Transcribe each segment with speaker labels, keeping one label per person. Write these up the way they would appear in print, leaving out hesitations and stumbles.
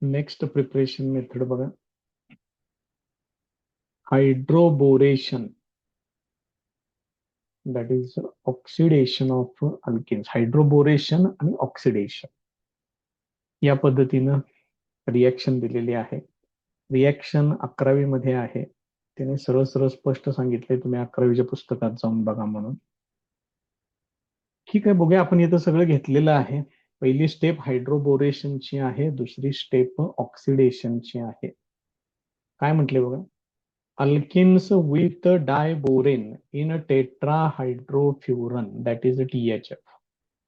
Speaker 1: Next preparation method बघा, hydroboration, that is oxidation of alkenes. Hydroboration आणि oxidation या पद्धतीनं रिॲक्शन दिलेली आहे. रिॲक्शन 11वी मध्ये आहे. त्याने सरळ सरळ स्पष्ट सांगितले, तुम्ही 11वीच्या पुस्तकात जाऊन बघा म्हणून. ठीक आहे, बघूया. आपण इथं सगळं घेतलेलं आहे. पहिली स्टेप हायड्रोबोरेशनची आहे, दुसरी स्टेप ऑक्सिडेशनची आहे. काय म्हटले बघा, alkenes with diborane in tetrahydrofuran, that is THF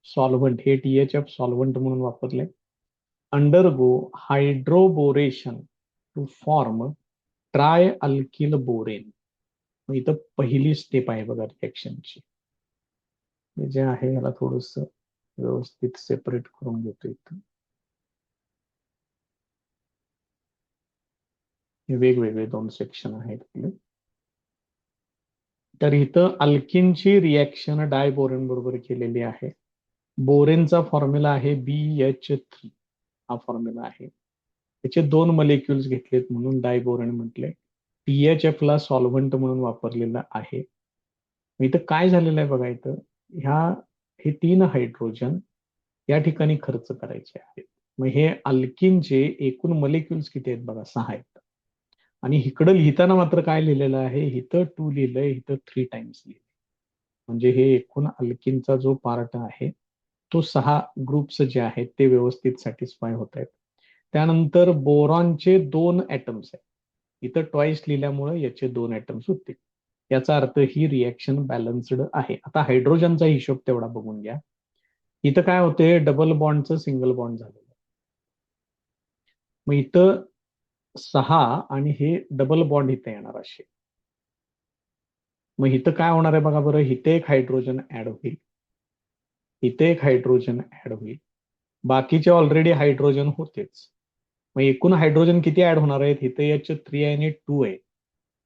Speaker 1: solvent. हे THF सॉल्व्हंट म्हणून वापरले. Undergo hydroboration to form trialkyl borane. इथं पहिली स्टेप आहे बघा रिएक्शनची. जे आहे याला थोडस व्यवस्थित सेपरेट करून घेतो. इथं हे वेगवेगळे 2 सेक्शन आहेत. तर इथं अल्किनची रिॲक्शन डायबोरेन बरोबर केलेली आहे. बोरेनचा फॉर्म्युला आहे BH3, हा फॉर्म्युला आहे. त्याचे 2 मॉलिक्युल्स घेतलेत म्हणून डायबोरेन म्हटले. THF ला सॉल्व्हंट म्हणून वापरलेलं आहे. इथं काय झालेलं आहे बघा, इथं हे 3 हायड्रोजन या ठिकाणी खर्च करायचे आहेत. मग हे अल्किनचे एकूण मॉलिक्युल्स किती आहेत बघा, 6 आहेत. आणि इकडं लिहिताना मात्र काय लिहिलेलं आहे, इथं 2 लिहिलंय, इथं 3 टाइम्स लिहिलंय. म्हणजे हे एकूण अल्किनचा जो पार्ट आहे तो 6 ग्रुप्स जे आहेत ते व्यवस्थित सॅटिस्फाय होत आहेत. त्यानंतर बोरॉनचे 2 ऍटम्स आहेत. इथं ट्वाईस लिहिल्यामुळे याचे 2 ऍटम्स होतील. याचा अर्थ ही रिॲक्शन बॅलन्स्ड आहे. आता हायड्रोजनचा हिशोब तेवढा बघून घ्या. इथं काय होते, डबल बॉन्डचं सिंगल बॉन्ड झालेलं. मग इथं 6 आणि हे डबल बॉन्ड इथे येणार असे. मग इथं काय होणार आहे बघा बरं, इथे एक हायड्रोजन ऍड होईल, इथे एक हायड्रोजन ऍड होईल. बाकीचे ऑलरेडी हायड्रोजन होतेच. मग एकूण हायड्रोजन किती ऍड होणार आहेत, इथे H3 आणि 2 आहे.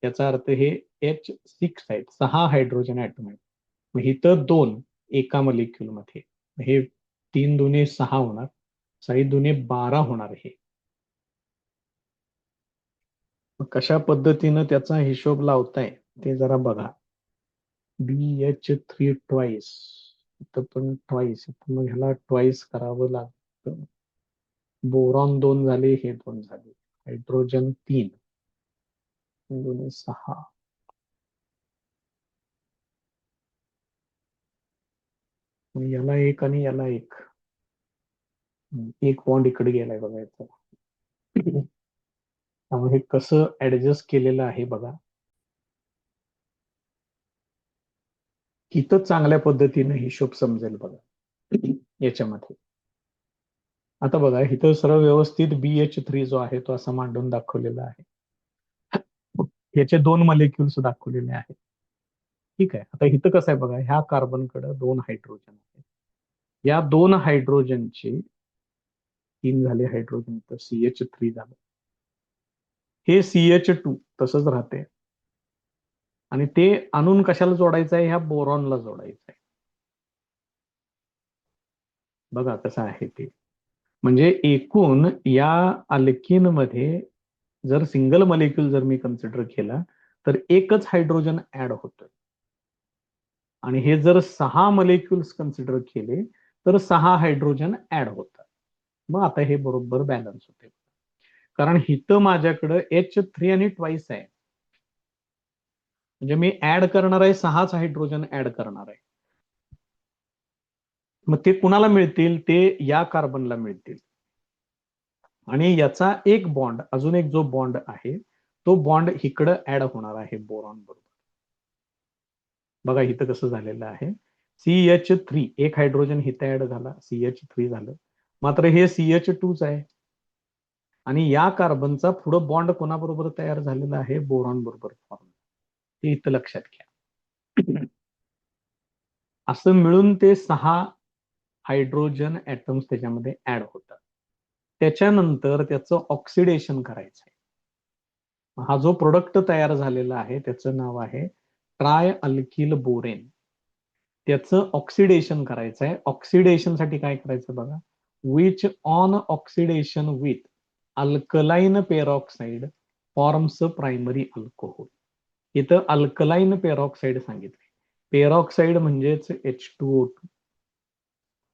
Speaker 1: याचा अर्थ हे H6 आहेत. 6 हायड्रोजन ऍटम आहेत. मग इथं 2 एका मॉलिक्युल मध्ये, हे 3 दुने 6 होणार, 6 दुने 12 होणार. हे मग कशा पद्धतीनं त्याचा हिशोब लावताय ते जरा बघा. BH3 ट्वाईस, इथं पण ट्वाईस, मग ह्याला ट्वाईस करावं लागतं. बोरॉन 2 झाले, हे 2 झाले, हायड्रोजन 3, 6. याला एक आणि याला एक, एक बॉन्ड इकडे गेलाय बघा याचा. त्यामुळे हे कसं ऍडजस्ट केलेलं आहे बघा. इथं चांगल्या पद्धतीने हिशोब समजेल बघा याच्यामध्ये. आता बघा इथं सरळ व्यवस्थित BH3 जो आहे तो असा मांडून दाखवलेला आहे. याचे 2 मॉलिक्युल्स दाखवलेले आहेत. ठीक आहे. आता इथं कसं आहे बघा, ह्या कार्बनकडे 2 हायड्रोजन आहेत. या 2 हायड्रोजनचे 3 झाले हायड्रोजन, तर CH3 झालं. हे CH2 तसंच राहते आणि ते आणून कशाला जोडायचं आहे, ह्या बोरॉनला जोडायचं आहे. बघा कसं आहे ते. म्हणजे एकूण या अल्किन मध्ये जर सिंगल मॉलिक्युल जर मी कन्सिडर केला तर एकच हायड्रोजन ऍड होतोय. आणि हे जर 6 मॉलिक्युल्स कन्सिडर केले तर 6 हायड्रोजन ऍड होतात. मग आता हे बरोबर बॅलन्स होते. कारण इथं माझ्याकडं H3 आणि ट्वाईस आहे, म्हणजे मी ऍड करणार आहे 6च हायड्रोजन ऍड करणार आहे. मग ते कुणाला मिळतील, ते या कार्बनला मिळतील. आणि याचा एक बॉन्ड, अजून एक जो बॉन्ड आहे तो बॉन्ड इकडं ऍड होणार आहे बोरॉन बरोबर. बघा इथं कसं झालेलं आहे, CH3 एक हायड्रोजन इथं ऍड झाला, CH3 झालं. मात्र हे CH2च आहे. आणि या कार्बनचा पुढं बॉन्ड कोणाबरोबर तयार झालेला आहे, बोरॉन बरोबर फॉर्म. ते इथं लक्षात घ्या. असं मिळून ते 6 हायड्रोजन ऍटम्स त्याच्यामध्ये ऍड होतात. त्याच्यानंतर त्याचं ऑक्सिडेशन करायचं आहे. हा जो प्रोडक्ट तयार झालेला आहे त्याचं नाव आहे ट्राय अल्किल बोरेन. त्याचं ऑक्सिडेशन करायचं आहे. ऑक्सिडेशन साठी काय करायचं बघा, which on oxidation with alkaline peroxide forms primary alcohol. इथं अल्कलाइन पेरॉक्साईड सांगितले. पेरॉक्साईड म्हणजेच H2O2.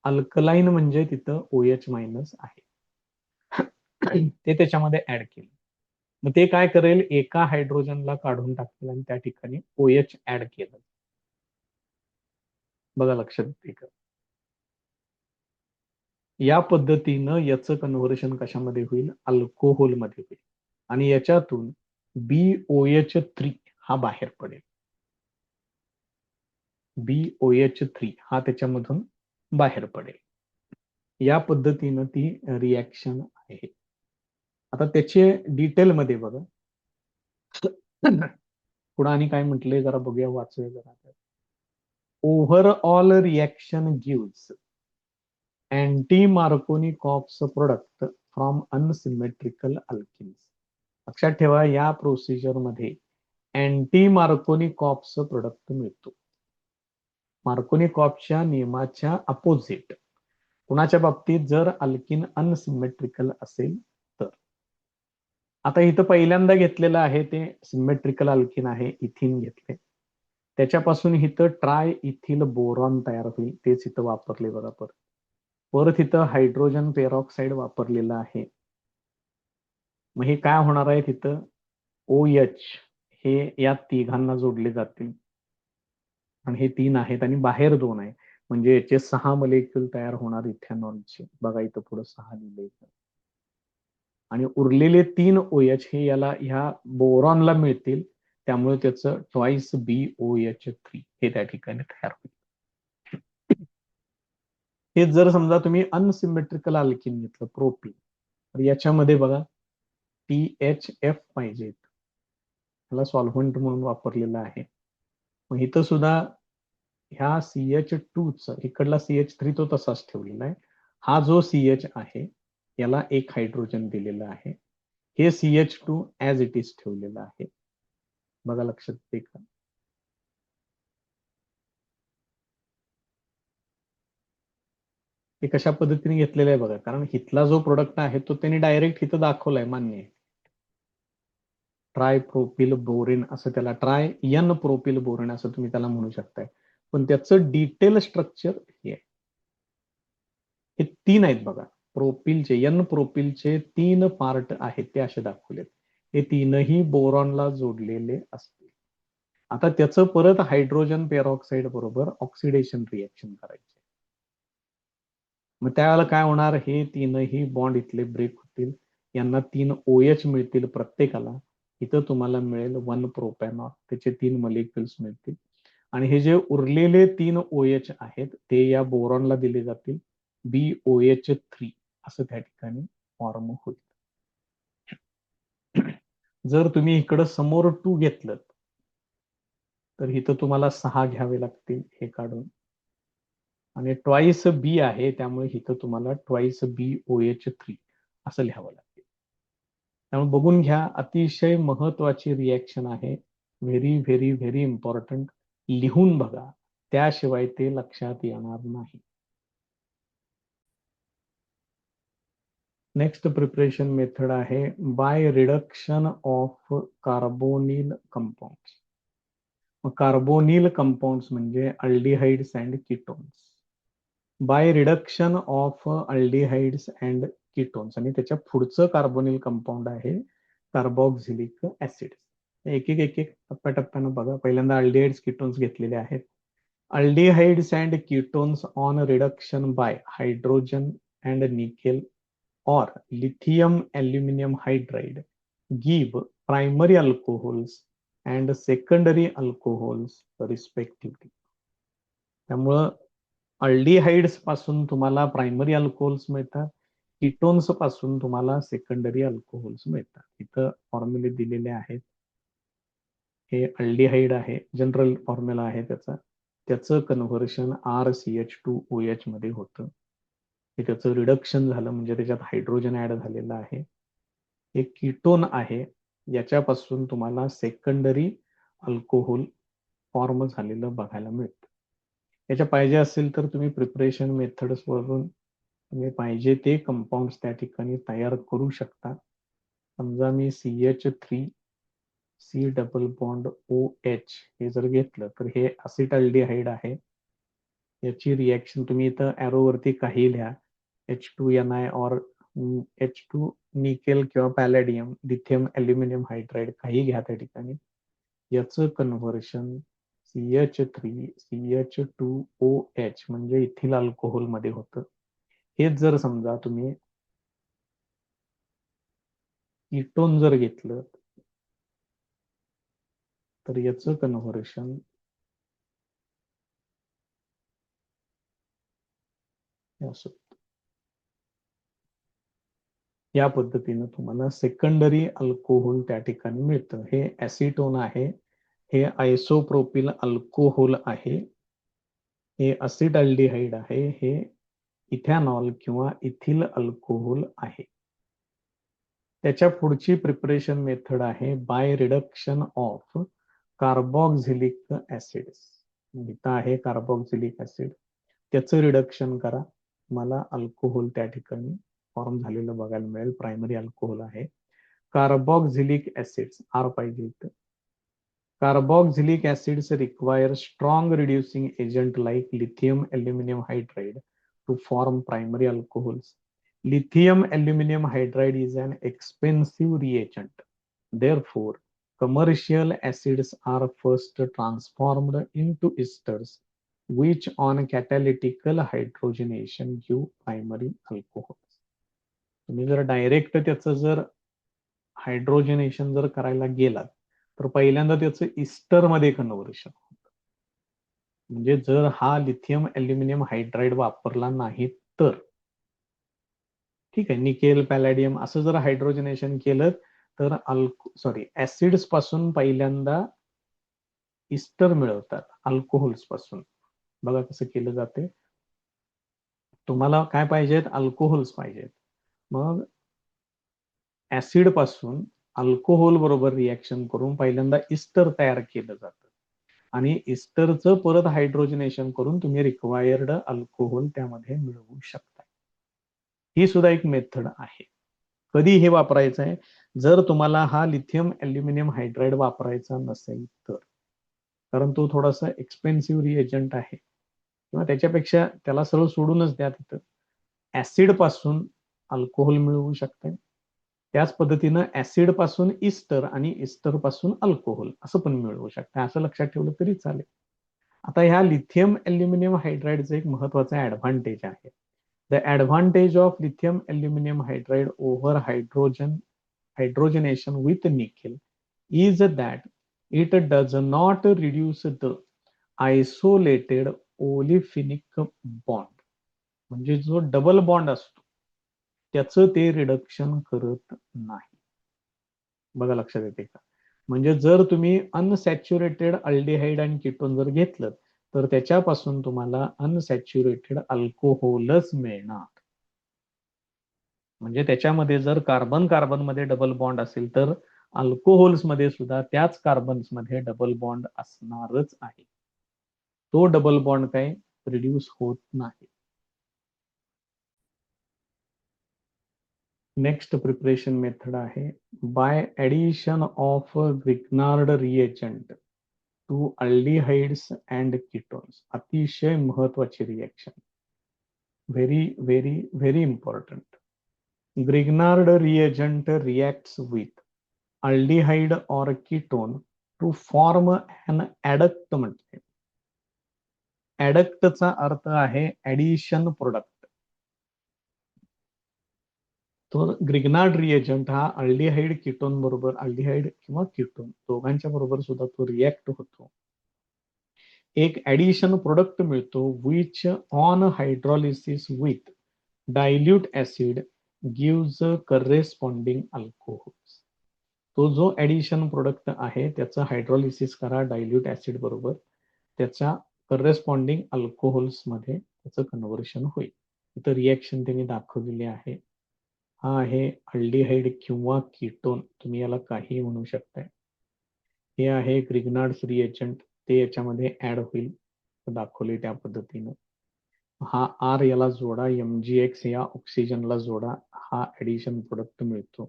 Speaker 1: अल्कलाइन म्हणजे तिथं OH मायनस आहे. ते त्याच्यामध्ये ऍड केलं. मग ते काय करेल, एका हायड्रोजनला काढून टाकेल आणि त्या ठिकाणी OH ऍड केलं. बघा लक्षात येते का? या पद्धतीनं याचं कन्व्हर्शन कशामध्ये होईल, अल्कोहोलमध्ये होईल. आणि याच्यातून BOH3 हा बाहेर पडेल. BOH3 हा त्याच्यामधून बाहेर पडेल. या पद्धतीनं ती रिॲक्शन आहे. आता त्याचे डिटेलमध्ये बघा. पुढे आणि काय म्हटलंय जरा बघूया, वाचूया जरा. Overall reaction gives anti Markovnikov's product from unsymmetrical alkenes. लक्षात ठेवा, या प्रोसिजर मध्ये अँटी-मार्कोनिकॉव्ह's प्रोडक्ट मिळतो. मार्कोनिकॉव्हच्या नियमाच्या अपोजिट. कुणाच्या बाबतीत, जर अल्किन अनसिमेट्रिकल असेल तर. आता इथं पहिल्यांदा घेतलेलं आहे ते सिमेट्रिकल अल्किन आहे, इथिन घेतले. त्याच्यापासून इथं ट्राय इथिल बोरॉन तयार होईल, तेच इथं वापरले बघा. परत इथं हायड्रोजन पेरॉक्साईड वापरलेलं आहे. मग हे काय होणार आहे, तिथं OH हे या तिघांना जोडले जातील आणि हे 3 आहेत आणि बाहेर 2 आहे. म्हणजे याचे 6 मॉलिक्यूल तयार होणार इथेनॉलचे. बघा इथं पुढे 6 लिहिले. आणि उरलेले 3 OH हे याला ह्या बोरॉनला मिळतील. त्यामुळे त्याचं ट्वाइस BOH3 हे त्या ठिकाणी तयार होईल. हे जर समजा तुम्ही अनसिमेट्रिकल अल्किन घेतलं, प्रोपीन, तर याच्यामध्ये बघा THF पाहिजे, त्याला सॉल्व्हंट म्हणून वापरलेलं आहे. मग इथं सुद्धा ह्या CH2च इकडला CH3 तो तसाच ठेवलेला आहे. हा जो CH आहे याला एक हायड्रोजन दिलेला आहे. हे CH2 ऍज इट इज ठेवलेलं आहे. बघा लक्षात येते का? हे कशा पद्धतीने घेतलेलं आहे बघा. कारण इथला जो प्रोडक्ट आहे तो त्यांनी डायरेक्ट इथं दाखवलाय, मान्य आहे. ट्रायप्रोपिल बोरेन असं त्याला, ट्राय एन प्रोपिल बोरेन असं तुम्ही त्याला म्हणू शकताय. पण त्याचं डिटेल स्ट्रक्चर हे आहे. हे 3 आहेत बघा. प्रोपिलचे, एन प्रोपिलचे 3 पार्ट आहेत ते असे दाखवलेत. हे 3ही बोरॉनला जोडलेले असतील. आता त्याचं परत हायड्रोजन पेरॉक्साईड बरोबर ऑक्सिडेशन रिएक्शन करायचे. मग त्यावेळेला काय होणार, हे 3ही बॉन्ड इथले ब्रेक होतील. यांना 3 OH मिळतील प्रत्येकाला. इथं तुम्हाला मिळेल 1 प्रोपॅनॉल, त्याचे 3 मॉलिक्युल्स मिळतील. आणि हे जे उरलेले 3 OH आहेत ते या बोरॉनला दिले जातील. BOH3 असं त्या ठिकाणी फॉर्म होईल. जर तुम्ही इकडं समोर 2 घेतलं तर इथं तुम्हाला 6 घ्यावे लागतील हे काढून. आणि ट्वाइस B आहे, त्यामुळे इथं तुम्हाला ट्वाइस BOH3 असं लिहावं लागेल. त्यामुळे बघून घ्या, अतिशय महत्वाची रिॲक्शन आहे. Very very very important. लिहून बघा, त्याशिवाय ते लक्षात येणार नाही. नेक्स्ट प्रिपरेशन मेथड आहे by reduction of carbonyl compounds. Carbonyl compounds म्हणजे aldehydes and ketones. By reduction of aldehydes and ketones. आणि त्याच्या पुढचं कार्बोनिल कंपाऊंड आहे कार्बोक्झिलिक ऍसिड. एक एक एक एक टप्प्याटप्प्यानं बघा. पहिल्यांदा अल्डिहाइड्स कीटोन्स घेतलेले आहेत. Aldehydes and ketones on reduction by hydrogen and nickel or lithium aluminum hydride give primary alcohols and secondary alcohols respectively. त्यामुळं अल्डिहाइड्स पासून तुम्हाला प्रायमरी अल्कोहोल्स मिळतात, कीटोन्स पासून तुम्हाला सेकंडरी अल्कोहोल्स मिळतात. इथं फॉर्म्युले दिलेले आहेत. हे अल्डिहाइड आहे, जनरल फॉर्म्युला आहे त्याचा. त्याचं कन्व्हर्शन RCH2OH मध्ये होतं. त्याचं रिडक्शन झालं म्हणजे त्याच्यात हायड्रोजन ऍड झालेलं आहे. एक कीटोन आहे, याच्यापासून तुम्हाला सेकंडरी अल्कोहोल फॉर्म झालेलं बघायला मिळतं. याच्या पाहिजे असेल तर तुम्ही प्रिपरेशन मेथड्स वरून तुम्ही पाहिजे ते कंपाऊंड्स त्या ठिकाणी तयार करू शकता. समजा मी CH3 C double bond OH हे जर घेतलं तर हे असिटाल्डिहाइड आहे. याची रिॲक्शन तुम्ही इथं ॲरोवरती काही लिहा, H2Ni और H2 निकेल किंवा पॅलेडियम, लिथियम ॲल्युमिनियम हायड्राइड काही घ्या त्या ठिकाणी. याचं कन्व्हर्शन CH3CH2OH म्हणजे इथिल अल्कोहोल मध्ये होतं. हेच जर समजा तुम्ही कीटोन जर घेतलं तर याचं कन्व्हर्शन असं या पद्धतीनं तुम्हाला सेकंडरी अल्कोहोल त्या ठिकाणी मिळतं. हे ॲसिटोन आहे, हे आयसोप्रोपिल अल्कोहोल आहे, हे असिटाल्डिहाइड आहे, हे इथॅनॉल किंवा इथिल अल्कोहोल आहे. त्याच्या पुढची प्रिपरेशन मेथड आहे by reduction of carboxylic acid. इथं आहे कार्बोक्झिलिक ऍसिड, त्याचं रिडक्शन करा, मला अल्कोहोल त्या ठिकाणी फॉर्म झालेलं बघायला मिळेल. प्रायमरी अल्कोहोल आहे. कार्बोक्झिलिक ऍसिड्स आर पाहिजे इथं. Carboxylic acids require strong reducing agent like lithium aluminum hydride to form primary alcohols. Lithium aluminum hydride is an expensive reagent. Therefore, commercial acids are first transformed into esters, which on catalytical hydrogenation give primary alcohols. तुम्ही जर direct त्याचं जर हायड्रोजनेशन जर करायला गेलात तर पहिल्यांदा त्याचं इस्टर मध्ये कन्व्हर्शन होतं. म्हणजे जर हा लिथियम ॲल्युमिनियम हायड्राइड वापरला नाही तर, ठीक आहे, निकेल पॅलॅडियम असं जर हायड्रोजनेशन केलं तर ऍसिड्स पासून पहिल्यांदा इस्टर मिळवतात अल्कोहोल्स पासून. बघा कसं केलं जाते. तुम्हाला काय पाहिजेत? अल्कोहोल्स पाहिजेत. मग ऍसिड पासून अल्कोहोल बरोबर रिॲक्शन करून पहिल्यांदा इस्टर तयार केलं जातं आणि इस्टरचं परत हायड्रोजनेशन करून तुम्ही रिक्वायर्ड अल्कोहोल त्यामध्ये मिळवू शकता. ही सुद्धा एक मेथड आहे. कधी हे वापरायचं आहे? जर तुम्हाला हा लिथियम ॲल्युमिनियम हायड्राइड वापरायचा नसेल तर, कारण तो थोडासा एक्सपेन्सिव्ह रिएजंट आहे, किंवा त्याच्यापेक्षा त्याला सरळ सोडूनच द्या. तिथं ऍसिड पासून अल्कोहोल मिळवू शकते. त्याच पद्धतीनं ऍसिड पासून इस्टर आणि इस्टर पासून अल्कोहोल असं पण मिळवू शकते. असं लक्षात ठेवलं तरी चालेल. आता ह्या लिथियम ॲल्युमिनियम हायड्राइडचं एक महत्वाचा ऍडव्हान्टेज आहे. The advantage of lithium aluminium hydride over hydrogenation with nickel is that it does not reduce the isolated olefinic bond. म्हणजे जो डबल बॉन्ड असतो त्याचं ते रिडक्शन करत नाही. बघा लक्षात येते का? म्हणजे जर तुम्ही अनसॅच्युरेटेड अल्डिहाइड आणि कीटोन जर घेतलं तर त्याच्यापासून तुम्हाला अनसॅच्युरेटेड अल्कोहोलच मिळणार. म्हणजे त्याच्यामध्ये जर कार्बन कार्बन मध्ये डबल बॉन्ड असेल तर अल्कोहोल्स मध्ये सुद्धा त्याच कार्बन्स मध्ये डबल बॉन्ड असणारच आहे. तो डबल बॉन्ड काय रिड्यूस होत नाही. नेक्स्ट प्रिपरेशन मेथड आहे by addition of Grignard reagent to aldehydes and ketones. अतिशय महत्वाची reaction, very very very important. Grignard reagent reacts with aldehyde or ketone to form an adduct. म्हणजे ऍडक्टचा अर्थ आहे addition product. तो Grignard reagent हा aldehyde ketone बरोबर, aldehyde किंवा ketone दोघांच्या बरोबर सुद्धा तो रिॲक्ट होतो. एक ऍडिशन प्रोडक्ट मिळतो which on hydrolysis with dilute acid gives corresponding alcohols. तो जो ऍडिशन प्रोडक्ट आहे त्याचं हायड्रॉलिसिस करा डायल्यूट ऍसिड बरोबर, त्याच्या करेस्पॉन्डिंग अल्कोहोल्स मध्ये त्याचं कन्व्हर्शन होईल. इथं रिॲक्शन त्यांनी दाखवलेली आहे. हा आहे अल्डिहाइड किंवा कीटोन, तुम्ही याला काही म्हणू शकताय. हे आहे ग्रिग्नार्ड्स रिएजंट, ते याच्यामध्ये ऍड होईल दाखवले त्या पद्धतीनं. हा आर याला जोडा, MgX या ऑक्सिजनला जोडा, हा ऍडिशन प्रोडक्ट मिळतो.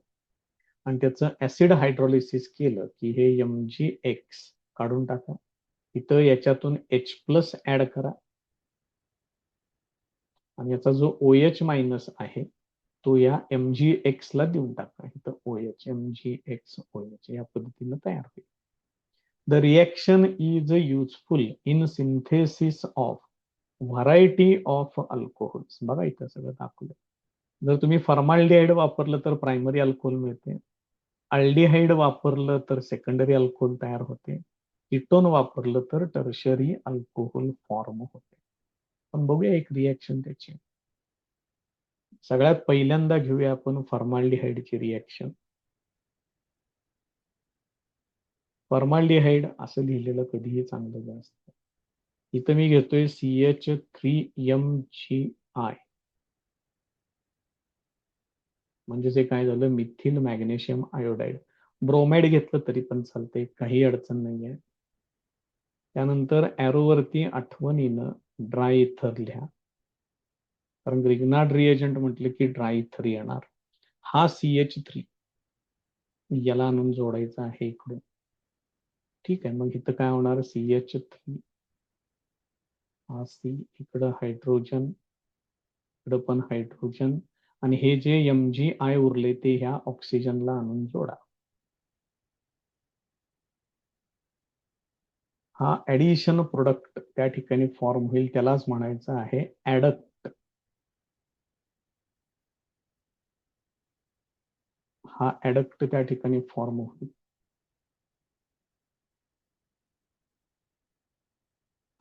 Speaker 1: आणि त्याचं ऍसिड हायड्रोलिसिस केलं की हे MgX काढून टाका. इथं याच्यातून H+ ऍड करा आणि याचा जो OH- आहे तो या MgX ला देऊन टाका. इथं OH MgX OH या पद्धतीनं तयार होईल. The reaction is useful in synthesis of variety of alcohols. बघा इथं सगळं दाखवलं. जर तुम्ही फॉर्माल्डिहाइड वापरलं तर प्रायमरी अल्कोहोल मिळते. अल्डिहाइड वापरलं तर सेकंडरी अल्कोहोल तयार होते. कीटोन वापरलं तर टर्शरी अल्कोहोल फॉर्म होते. पण बघूया एक रिएक्शन त्याची. सगळ्यात पहिल्यांदा घेऊया आपण फॉर्माल्डिहाइडची रिएक्शन. फॉर्माल्डिहाइड असं लिहिलेलं कधीही चांगलं असतं. इथं मी घेतोय CH3MgI. म्हणजे जे काय झालं, मिथिल मॅग्नेशियम आयोडाईड. ब्रोमाइड घेतलं तरी पण चालते, काही अडचण नाहीये. त्यानंतर ॲरोवरती आठवणीनं ड्राय इथर लिहा, कारण ग्रिग्नार्ड रिएजंट म्हटलं की ड्राय इथर येणार. हा CH3 याला आणून जोडायचा आहे इकडून. ठीक आहे, मग इथं काय होणार, CH3 हा C, इकडं हायड्रोजन, इकडं पण हायड्रोजन, आणि हे जे MgI उरले ते ह्या ऑक्सिजनला आणून जोडा. हा ऍडिशन प्रोडक्ट त्या ठिकाणी फॉर्म होईल, त्यालाच म्हणायचं आहे ऍडक्ट. हा ऍडक्ट त्या ठिकाणी फॉर्म होईल.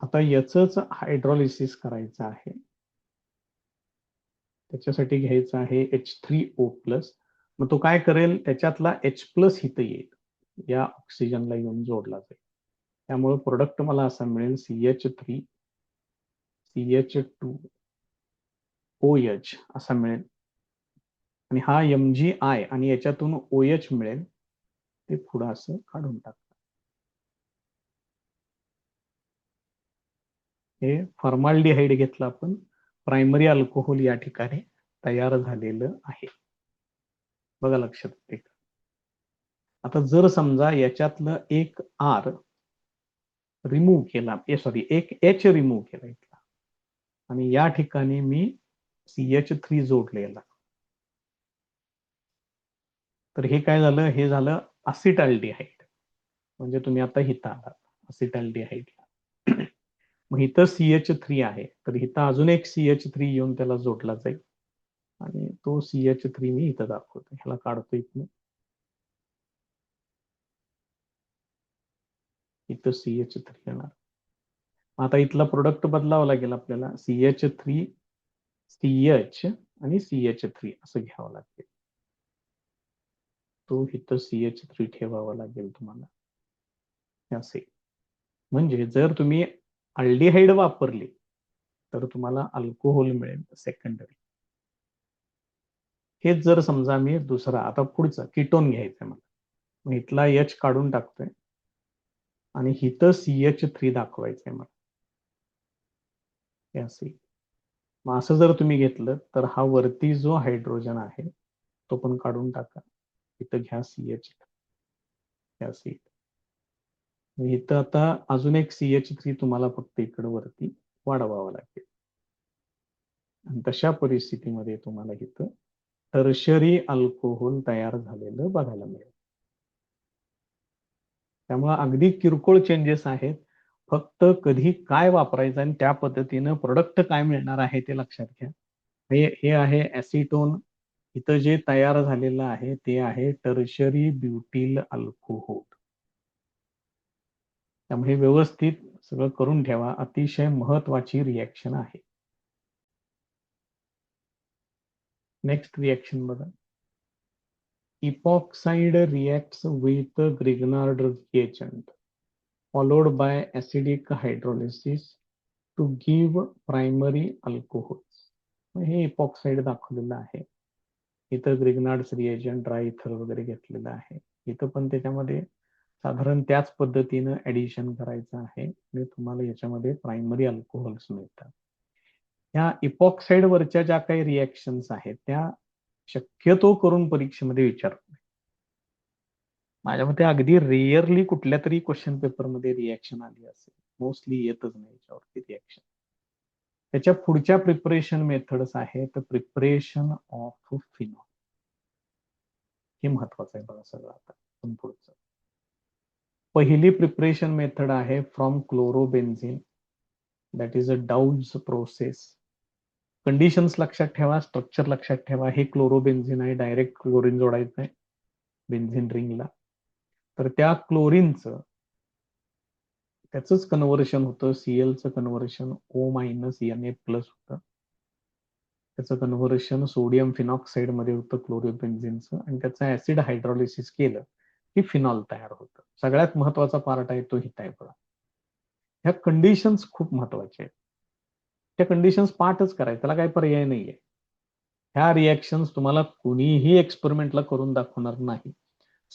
Speaker 1: आता याचंच हायड्रोलिसिस करायचं आहे. त्याच्यासाठी घ्यायचं आहे H3O+. मग तो काय करेल, त्याच्यातला H+ इथं येईल, या ऑक्सिजनला येऊन जोडला जाईल. त्यामुळे प्रोडक्ट मला असा मिळेल CH3 CH2OH असा मिळेल. आणि हा MgI आणि याच्यातून OH मिळेल, ते पुढं असं काढून टाक. हे फॉर्माल्डिहाइड घेतलं आपण, प्रायमरी अल्कोहोल या ठिकाणी तयार झालेलं आहे. बघा लक्षात येते. आता जर समजा याच्यातलं एक R रिमूव्ह केला, एक H रिमूव्ह केला इथला, आणि या ठिकाणी मी CH3 जोडलेला, तर हे काय झालं, हे झालं असिटाल्डिहाइड. म्हणजे तुम्ही आता हिता आलात असिटाल्डिहाइडला. मग इथं CH3 आहे, तर इथं अजून एक CH3 येऊन त्याला जोडला जाईल, आणि तो CH3 मी इथं दाखवतो. ह्याला काढतो इथनं. इथं CH3 येणार. आता इथला प्रोडक्ट बदलावा लागेल आपल्याला, CH3 CH आणि CH3 असं घ्यावं लागेल. तो इथं CH3 ठेवावा लागेल तुम्हाला असे. म्हणजे जर तुम्ही अल्डिहाइड वापरली तर तुम्हाला अल्कोहोल मिळेल सेकंडरी. हेच जर समजा मी दुसरा, आता पुढचं कीटोन घ्यायचं मला, मग इथला H काढून टाकतोय आणि इथं CH3 दाखवायचंय मला असे. मग असं जर तुम्ही घेतलं तर हा वरती जो हायड्रोजन आहे तो पण काढून टाका. इथं घ्या CH असे. इथं आता अजून एक CH3 तुम्हाला फक्त इकडं वरती वाढवावं लागेल. आणि तशा परिस्थितीमध्ये तुम्हाला इथं टर्शरी अल्कोहोल तयार झालेलं बघायला मिळेल. त्यामुळे अगदी किरकोळ चेंजेस आहेत, फक्त कधी काय वापरायचं आणि त्या पद्धतीनं प्रोडक्ट काय मिळणार आहे ते लक्षात घ्या. हे आहे ऍसिटोन. इथं जे तयार झालेलं आहे ते आहे टर्शरी ब्युटिल अल्कोहोल. त्यामुळे व्यवस्थित सगळं करून ठेवा, अतिशय महत्वाची रिएक्शन आहे. नेक्स्ट रिएक्शन बघा. Epoxide reacts with Grignard reagent followed by acidic hydrolysis to give primary alcohols. हे इपॉक्साईड दाखवलेलं आहे. इथं ग्रिग्नार्ड रिएजंट, ड्राय इथर वगैरे घेतलेलं आहे. इथं पण त्याच्यामध्ये साधारण त्याच पद्धतीनं ऍडिशन करायचं आहे आणि तुम्हाला याच्यामध्ये प्रायमरी अल्कोहोल्स मिळतात. ह्या इपॉक्साईड वरच्या ज्या काही रिएक्शन्स आहेत त्या शक्यतो करून परीक्षेमध्ये विचारतात. माझ्या मते अगदी रेअरली कुठल्या तरी क्वेश्चन पेपरमध्ये रिॲक्शन आली असेल, मोस्टली येतच नाही याच्यावरती रिॲक्शन. त्याच्या पुढच्या प्रिपरेशन मेथड्स आहेत प्रिपरेशन ऑफ फिनॉल. हे महत्वाचं आहे बघा सगळं आता पुढचं. पहिली प्रिपरेशन मेथड आहे from chlorobenzene, that is a Dow's process. Conditions लक्षात ठेवा, स्ट्रक्चर लक्षात ठेवा. हे क्लोरोबेन्झिन आहे, डायरेक्ट क्लोरीन जोडायचं आहे बेन्झिन रिंगला. तर त्या क्लोरीनचं त्याच कन्व्हर्शन होतं, सीएलचं conversion O minus N A plus होतं. त्याचं कन्व्हर्शन सोडियम फिनॉक्साईड मध्ये होतं क्लोरोबेन्झिनचं, आणि त्याचं ऍसिड हायड्रॉलिसिस केलं की फिनॉल तयार होतं. सगळ्यात महत्वाचा पार्ट आहे तो हित आहे बघा. ह्या कंडिशन्स खूप महत्वाच्या आहेत. त्या कंडिशन्स पाठच करायचं, त्याला काही पर्याय नाहीये. ह्या रिॲक्शन्स तुम्हाला कुणीही एक्सपेरिमेंटला करून दाखवणार नाही.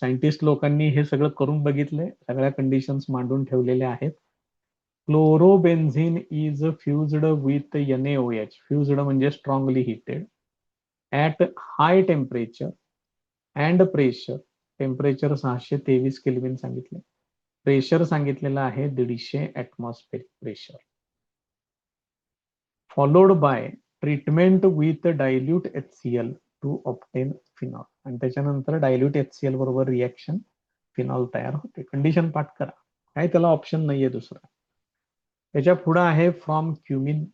Speaker 1: सायंटिस्ट लोकांनी हे सगळं करून बघितलंय, सगळ्या कंडिशन्स मांडून ठेवलेल्या आहेत. Chlorobenzene is fused with NaOH. Fused म्हणजे strongly heated at high temperature and pressure. Temperature 623 Kelvin सांगितले, प्रेशर सांगितलेलं आहे 150 atmospheric pressure. Followed by treatment with dilute HCl to obtain phenol. आणि त्याच्यानंतर डायल्यूट HCl बरोबर रिॲक्शन, फिनॉल तयार होते. Condition पाठ करा, काय त्याला ऑप्शन नाहीये दुसरा. त्याच्या पुढे आहे from cumin.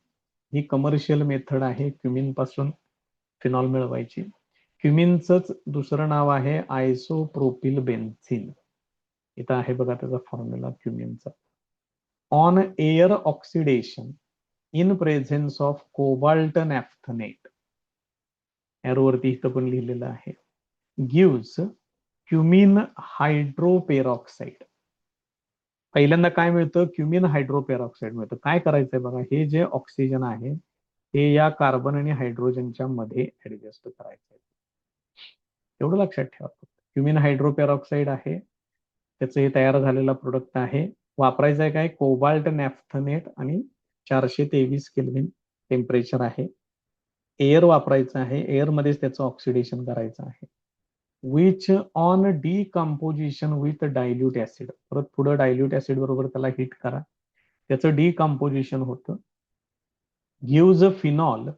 Speaker 1: He commercial method आहे क्युमिन पासून फिनॉल मिळवायची. क्युमिनच दुसरं नाव आहे आयसोप्रोपिल बेन्झिन. इथं आहे बघा त्याचा फॉर्म्युला क्युमिनचा. On air oxidation in presence of cobalt naphthenate, एरोवरती इथं पण लिहिलेलं आहे, गिव्स क्युमिन हायड्रोपेरॉक्साईड. पहिल्यांदा काय मिळतं, क्युमिन हायड्रोपेरॉक्साईड मिळतं. काय करायचंय बघा, हे जे ऑक्सिजन आहे ते या कार्बन आणि हायड्रोजनच्या मध्ये ऍडजस्ट करायचंय. एवढं लक्षात ठेवा. क्युमिन हायड्रोपेरॉक्साईड आहे, त्याचं हे तयार झालेला प्रोडक्ट आहे. वापरायचं आहे काय, कोबाल्ट नॅफ्थनेट आणि 423 केल्विन टेम्परेचर आहे. एअर वापरायचं आहे, एअर मध्येच त्याचं ऑक्सिडेशन करायचं आहे. Which on decomposition with dilute acid. परत पुढे डायल्यूट ऍसिड बरोबर त्याला हिट करा, त्याचं डिकम्पोजिशन होतं. Gives phenol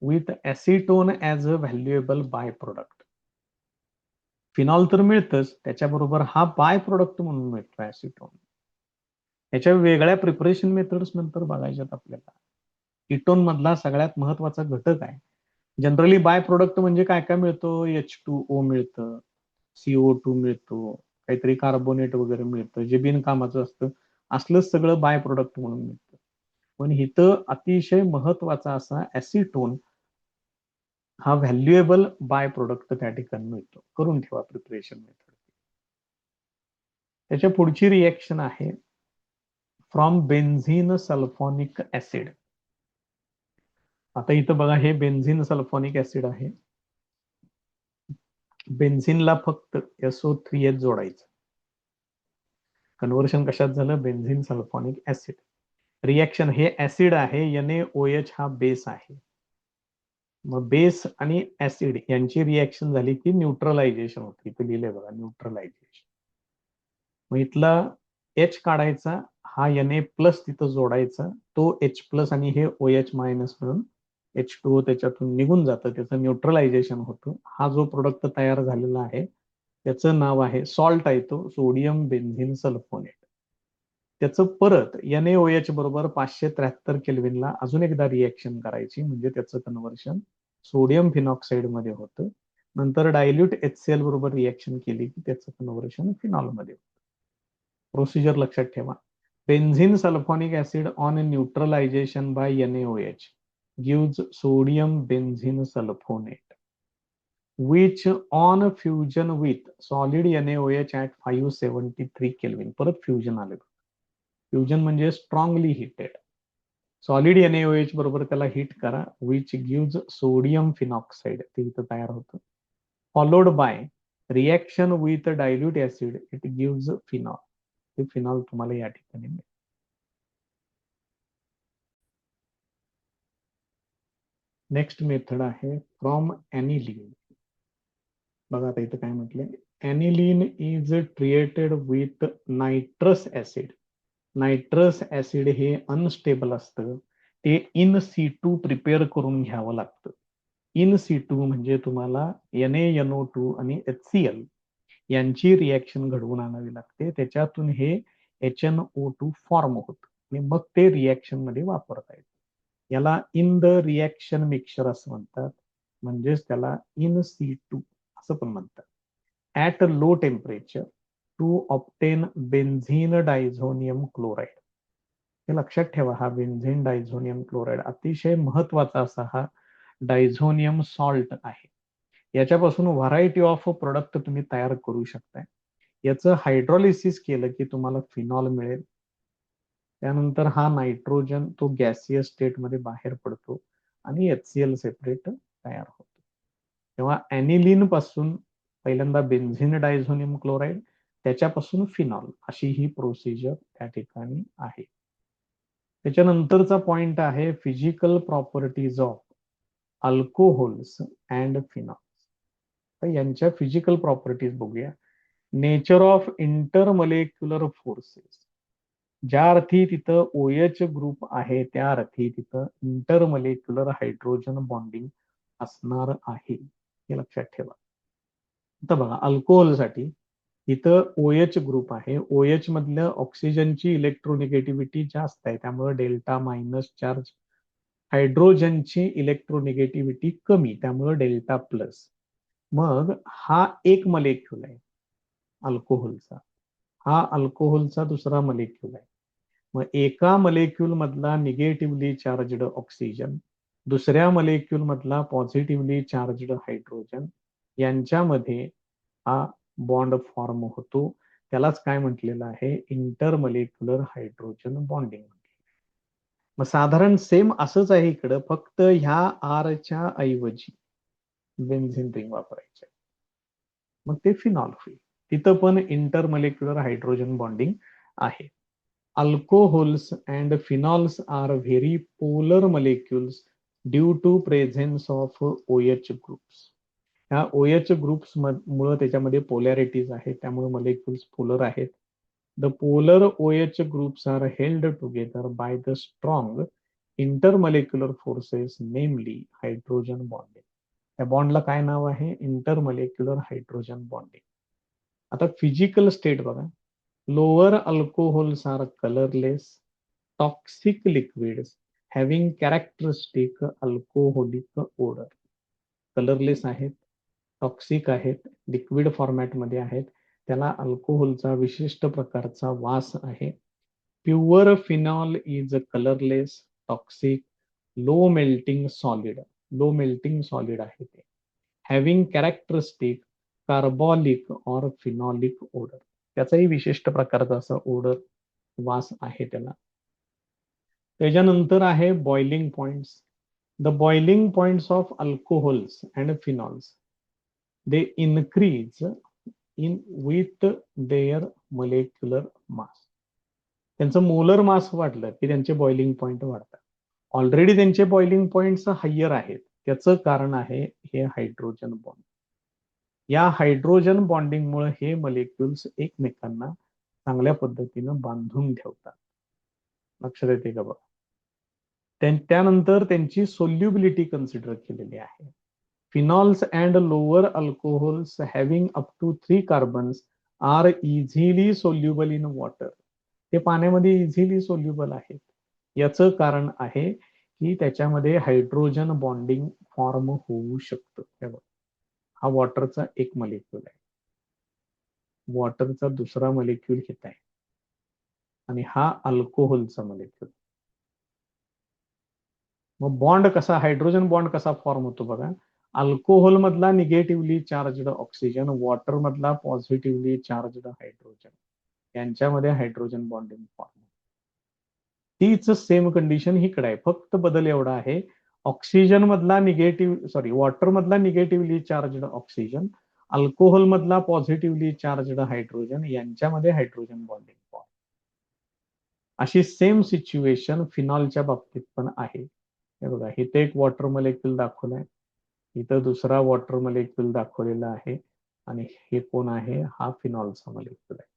Speaker 1: with acetone as a valuable by product. Phenol तर मिळतच, त्याच्याबरोबर हा बाय प्रोडक्ट म्हणून मिळतो ऍसिटोन. याच्या वेगळ्या प्रिपरेशन मेथड्स नंतर बघायच्यात आपल्याला. कीटोन मधला सगळ्यात महत्वाचा घटक आहे. जनरली बाय प्रोडक्ट म्हणजे काय काय मिळतो, H2O मिळतं, CO2 मिळतो, काहीतरी कार्बोनेट वगैरे मिळतं, जे बिनकामाचं असतं. असलंच सगळं बाय प्रोडक्ट म्हणून मिळतं. पण इथं अतिशय महत्वाचा असा ऍसिटोन हा व्हॅल्युएबल बाय प्रोडक्ट त्या ठिकाणी मिळतो. करून ठेवा प्रिपरेशन मेथड. त्याच्या पुढची रिएक्शन आहे फ्रॉम बेन्झिन सल्फॉनिक ऍसिड. आता इथं बघा, हे बेन्झिन सल्फॉनिक ऍसिड आहे. बेन्झिनला फक्त SO3H जोडायचं. कन्व्हर्शन कशात झालं, बेन्झिन सल्फॉनिक ऍसिड. रिएक्शन, हे ऍसिड आहे, NaOH हा बेस आहे. मग बेस आणि ऍसिड यांची रिएक्शन झाली की न्यूट्रलायझेशन होते. इथे लिहिले बघा, न्यूट्रलायझेशन. मग इथला H काढायचा, हा Na प्लस तिथं जोडायचा, तो H प्लस आणि हे OH मायनस मिळून H2O त्याच्यातून निघून जातं, त्याचं न्यूट्रलायझेशन होतं. हा जो प्रोडक्ट तयार झालेला आहे त्याचं नाव आहे, सॉल्ट आहे तो, सोडियम बेन्झिन सल्फोनेट. त्याचं परत NaOH बरोबर 573 केल्विनला अजून एकदा रिएक्शन करायची, म्हणजे त्याचं कन्व्हर्शन सोडियम फिनॉक्साईड मध्ये होतं. नंतर डायल्यूट HCl बरोबर रिएक्शन केली की त्याचं कन्व्हर्शन फिनॉल मध्ये होतं. प्रोसिजर लक्षात ठेवा. Benzene sulphonic acid on neutralisation by NaOH gives sodium benzene sulfonate which on fusion with solid NaOH at 573 kelvin. परत फ्युजन आलं. फ्युजन म्हणजे स्ट्रॉंगली हिटेड. सॉलिड NaOH बरोबर त्याला हिट करा, विच गिव्ज सोडियम फिनॉक्साईड, ते इथं तयार होतं. Followed by reaction with dilute acid, it gives phenol. हे फिनॉल तुम्हाला या ठिकाणी मिळेल. नेक्स्ट मेथड आहे फ्रॉम ॲनिलीन. बघा आता इथं काय म्हटलंय, aniline is treated with nitrous acid. Nitrous acid हे अनस्टेबल असतं, ते इन सिटू प्रिपेअर करून घ्यावं लागतं. इन सिटू म्हणजे तुम्हाला NaNO2 आणि HCl यांची रिॲक्शन घडवून आणावी लागते, त्याच्यातून हे HNO2 फॉर्म होतं आणि मग ते रिॲक्शन मध्ये वापरता येतं. याला इन द रिॲक्शन मिक्सचर असं म्हणतात, म्हणजेच त्याला इन सिटू असं पण म्हणतात. At low temperature to obtain benzene diazonium chloride. हे लक्षात ठेवा, हा बेन्झीन डायझोनियम क्लोराईड अतिशय महत्वाचा असा हा डायझोनियम सॉल्ट आहे. याच्यापासून व्हरायटी ऑफ प्रोडक्ट तुम्ही तयार करू शकताय. याचं हायड्रॉलिसिस केलं की तुम्हाला फिनॉल मिळेल. त्यानंतर हा नायट्रोजन तो गॅसियस स्टेटमध्ये बाहेर पडतो आणि HCl सेपरेट तयार होतो. तेव्हा ॲनिलीन पासून पहिल्यांदा बेन्झीन डायझोनियम क्लोराईड, त्याच्यापासून फिनॉल, अशी ही प्रोसिजर त्या ठिकाणी आहे. त्याच्यानंतरचा पॉइंट आहे physical properties of alcohols and phenols. तर यांच्या फिजिकल प्रॉपर्टीज बघूया. Nature of intermolecular forces. ज्या अर्थी तिथं OH ग्रुप आहे त्या अर्थी तिथं इंटरमोलेक्युलर हायड्रोजन बॉन्डिंग असणार आहे, हे लक्षात ठेवा. आता बघा, अल्कोहोलसाठी इथं OH ग्रुप आहे. OH मधल्या ऑक्सिजनची इलेक्ट्रोनिगेटिव्हिटी जास्त आहे, त्यामुळे डेल्टा मायनस चार्ज. हायड्रोजनची इलेक्ट्रोनिगेटिव्हिटी कमी, त्यामुळे डेल्टा प्लस. मग हा एक मलेक्युल आहे अल्कोहोलचा, हा अल्कोहोलचा दुसरा मलेक्युल आहे. मग एका मलेक्युल मधला निगेटिव्हली चार्जड ऑक्सिजन, दुसऱ्या मलेक्युल मधला पॉझिटिव्हली चार्जड हायड्रोजन, यांच्यामध्ये हा बॉन्ड फॉर्म होतो. त्यालाच काय म्हटलेलं आहे, इंटरमोलेक्युलर हायड्रोजन बॉन्डिंग. मग साधारण सेम असंच आहे इकडं, फक्त ह्या आरच्या ऐवजी बेन्झीन रिंग वापरायचे, मग ते फिनॉल होईल. तिथं पण इंटरमोलेक्युलर हायड्रोजन बॉन्डिंग आहे. Alcohols and phenols are very polar molecules due to presence of OH groups. ह्या OH ग्रुप्स मुळे त्याच्यामध्ये पोलॅरिटीज आहेत, त्यामुळे मॉलिक्युल्स पोलर आहेत. The polar OH groups are held together by the strong intermolecular forces, namely hydrogen bonding. या बॉन्डला काय नाव आहे, इंटरमॉलिक्युलर हायड्रोजन बॉन्डिंग. आता फिजिकल स्टेट बघा. Lower alcohols are colourless toxic liquids having characteristic alcoholic odour. Colourless आहेत, toxic आहेत, liquid फॉर्मॅटमध्ये आहेत, त्याला अल्कोहोलचा विशिष्ट प्रकारचा वास आहे. Pure phenol is colourless, toxic, low melting solid. Low melting solid आहे ते. Having characteristic carbolic or phenolic odour. त्याचाही विशिष्ट प्रकारचा असा ओडर, वास आहे त्याला. त्याच्यानंतर आहे boiling points. The boiling points of alcohols and phenols, they increase in with their molecular mass. त्यांचं मोलर मास वाढलं की त्यांचे बॉइलिंग पॉइंट वाढतात. ऑलरेडी त्यांचे बॉइलिंग पॉइंट्स हायर आहेत, त्याचं कारण आहे हे हायड्रोजन बॉन्ड. या हायड्रोजन बॉन्डिंगमुळे हे मॉलिक्युल्स एकमेकांना चांगल्या पद्धतीनं बांधून ठेवतात. लक्षात येते का बघा. त्यानंतर त्यांची सोल्युबिलिटी कन्सिडर केलेली आहे. Phenols and lower alcohols having up to 3 carbons are easily soluble in water. ते पाण्यामध्ये इझिली सोल्युबल आहेत. याचं कारण आहे की त्याच्यामध्ये हायड्रोजन बॉन्डिंग फॉर्म होऊ शकतं. हा वॉटरचा एक मॉलिक्यूल आहे, वॉटरचा दुसरा मॉलिक्यूल हित आहे, आणि हा अल्कोहोलचा मॉलिक्यूल. मग बॉन्ड कसा, हायड्रोजन बॉन्ड कसा फॉर्म होतो बघा. अल्कोहोल मधला निगेटिव्हली चार्जड ऑक्सिजन, वॉटर मधला पॉझिटिव्हली चार्जड हायड्रोजन, यांच्यामध्ये हायड्रोजन बॉन्डिंग फॉर्म. तीच सेम कंडिशन इकडे आहे, फक्त बदल एवढा आहे, ऑक्सिजन मधला वॉटर मधला निगेटिव्हली चार्जड ऑक्सिजन, अल्कोहोल मधला पॉझिटिव्हली चार्जड हायड्रोजन, यांच्यामध्ये हायड्रोजन बॉन्डिंग फॉर्म. अशी सेम सिच्युएशन फिनॉलच्या बाबतीत पण आहे. हे बघा, इथे एक वॉटर मॉलिक्यूल दाखवलाय, इथं दुसरा वॉटर मॉलिक्यूल दाखवलेला आहे. आणि हे कोण आहे, हा फिनॉलचा मॉलिक्यूल आहे.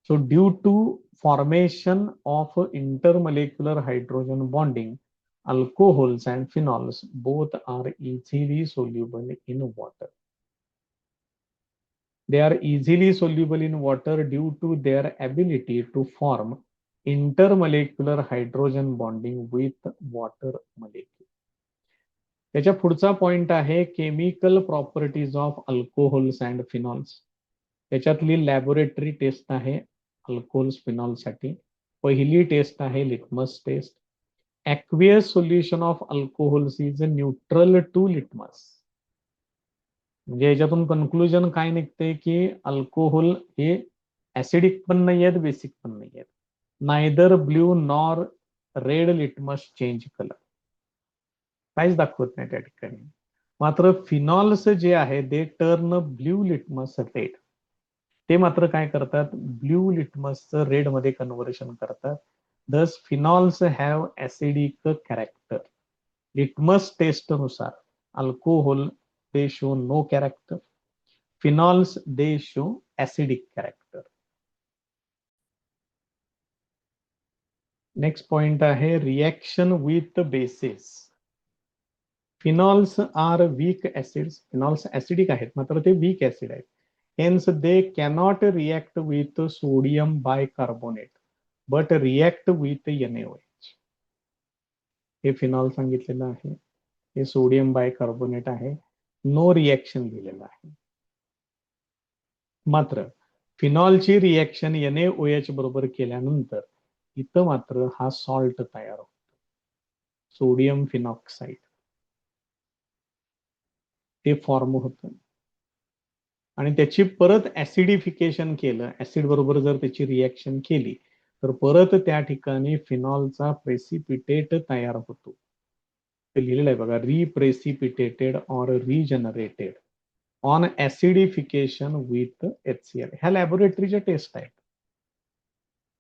Speaker 1: So due to formation of intermolecular hydrogen bonding, alcohols and phenols both are easily soluble in water. They are easily soluble in water due to their ability to form intermolecular hydrogen bonding with water molecule. त्याच्या पुढचा point आहे chemical properties of alcohols and phenols. त्याच्यातली laboratory test आहे alcohols phenol साठी. पहिली test आहे litmus test. Aqueous solution of alcohols is neutral to litmus. म्हणजे याच्यातून कन्क्लुजन काय निघते की अल्कोहोल हे ऍसिडिक पण नाही आहेत, बेसिक पण नाही आहेत. Neither blue nor red litmus change colour, काहीच दाखवत नाही त्या ठिकाणी. मात्र फिनॉल्स जे आहे ते टर्न ब्ल्यू लिटमस रेड. ते मात्र काय करतात, ब्ल्यू लिटमसचं रेड मध्ये कन्व्हर्शन करतात. Thus phenols have acidic character. Litmus test नुसार alcohol they show no character. Phenols, they show acidic character. Next point आहे reaction with bases. Phenols are weak acids. Phenols acidic आहेत मात्र ते weak acid आहेत. Hence they cannot react with sodium bicarbonate but react with NaOH. हे phenol सांगितलेलं आहे. हे sodium bicarbonate आहे. नो रिएक्शन दिलेलं आहे. मात्र फिनॉलची रिएक्शन NaOH बरोबर केल्यानंतर इथं मात्र हा सॉल्ट तयार होतो, सोडियम फिनॉक्साइड. ते फॉर्म होतं आणि त्याची परत ऍसिडिफिकेशन केलं, ऍसिड बरोबर जर त्याची रिएक्शन केली तर परत त्या ठिकाणी फिनॉलचा प्रेसिपिटेट तयार होतो. ते लिहिलेलं आहे बघा, reprecipitated or regenerated on acidification with HCl. ह्या लॅबोरेटरीच्या टेस्ट आहेत.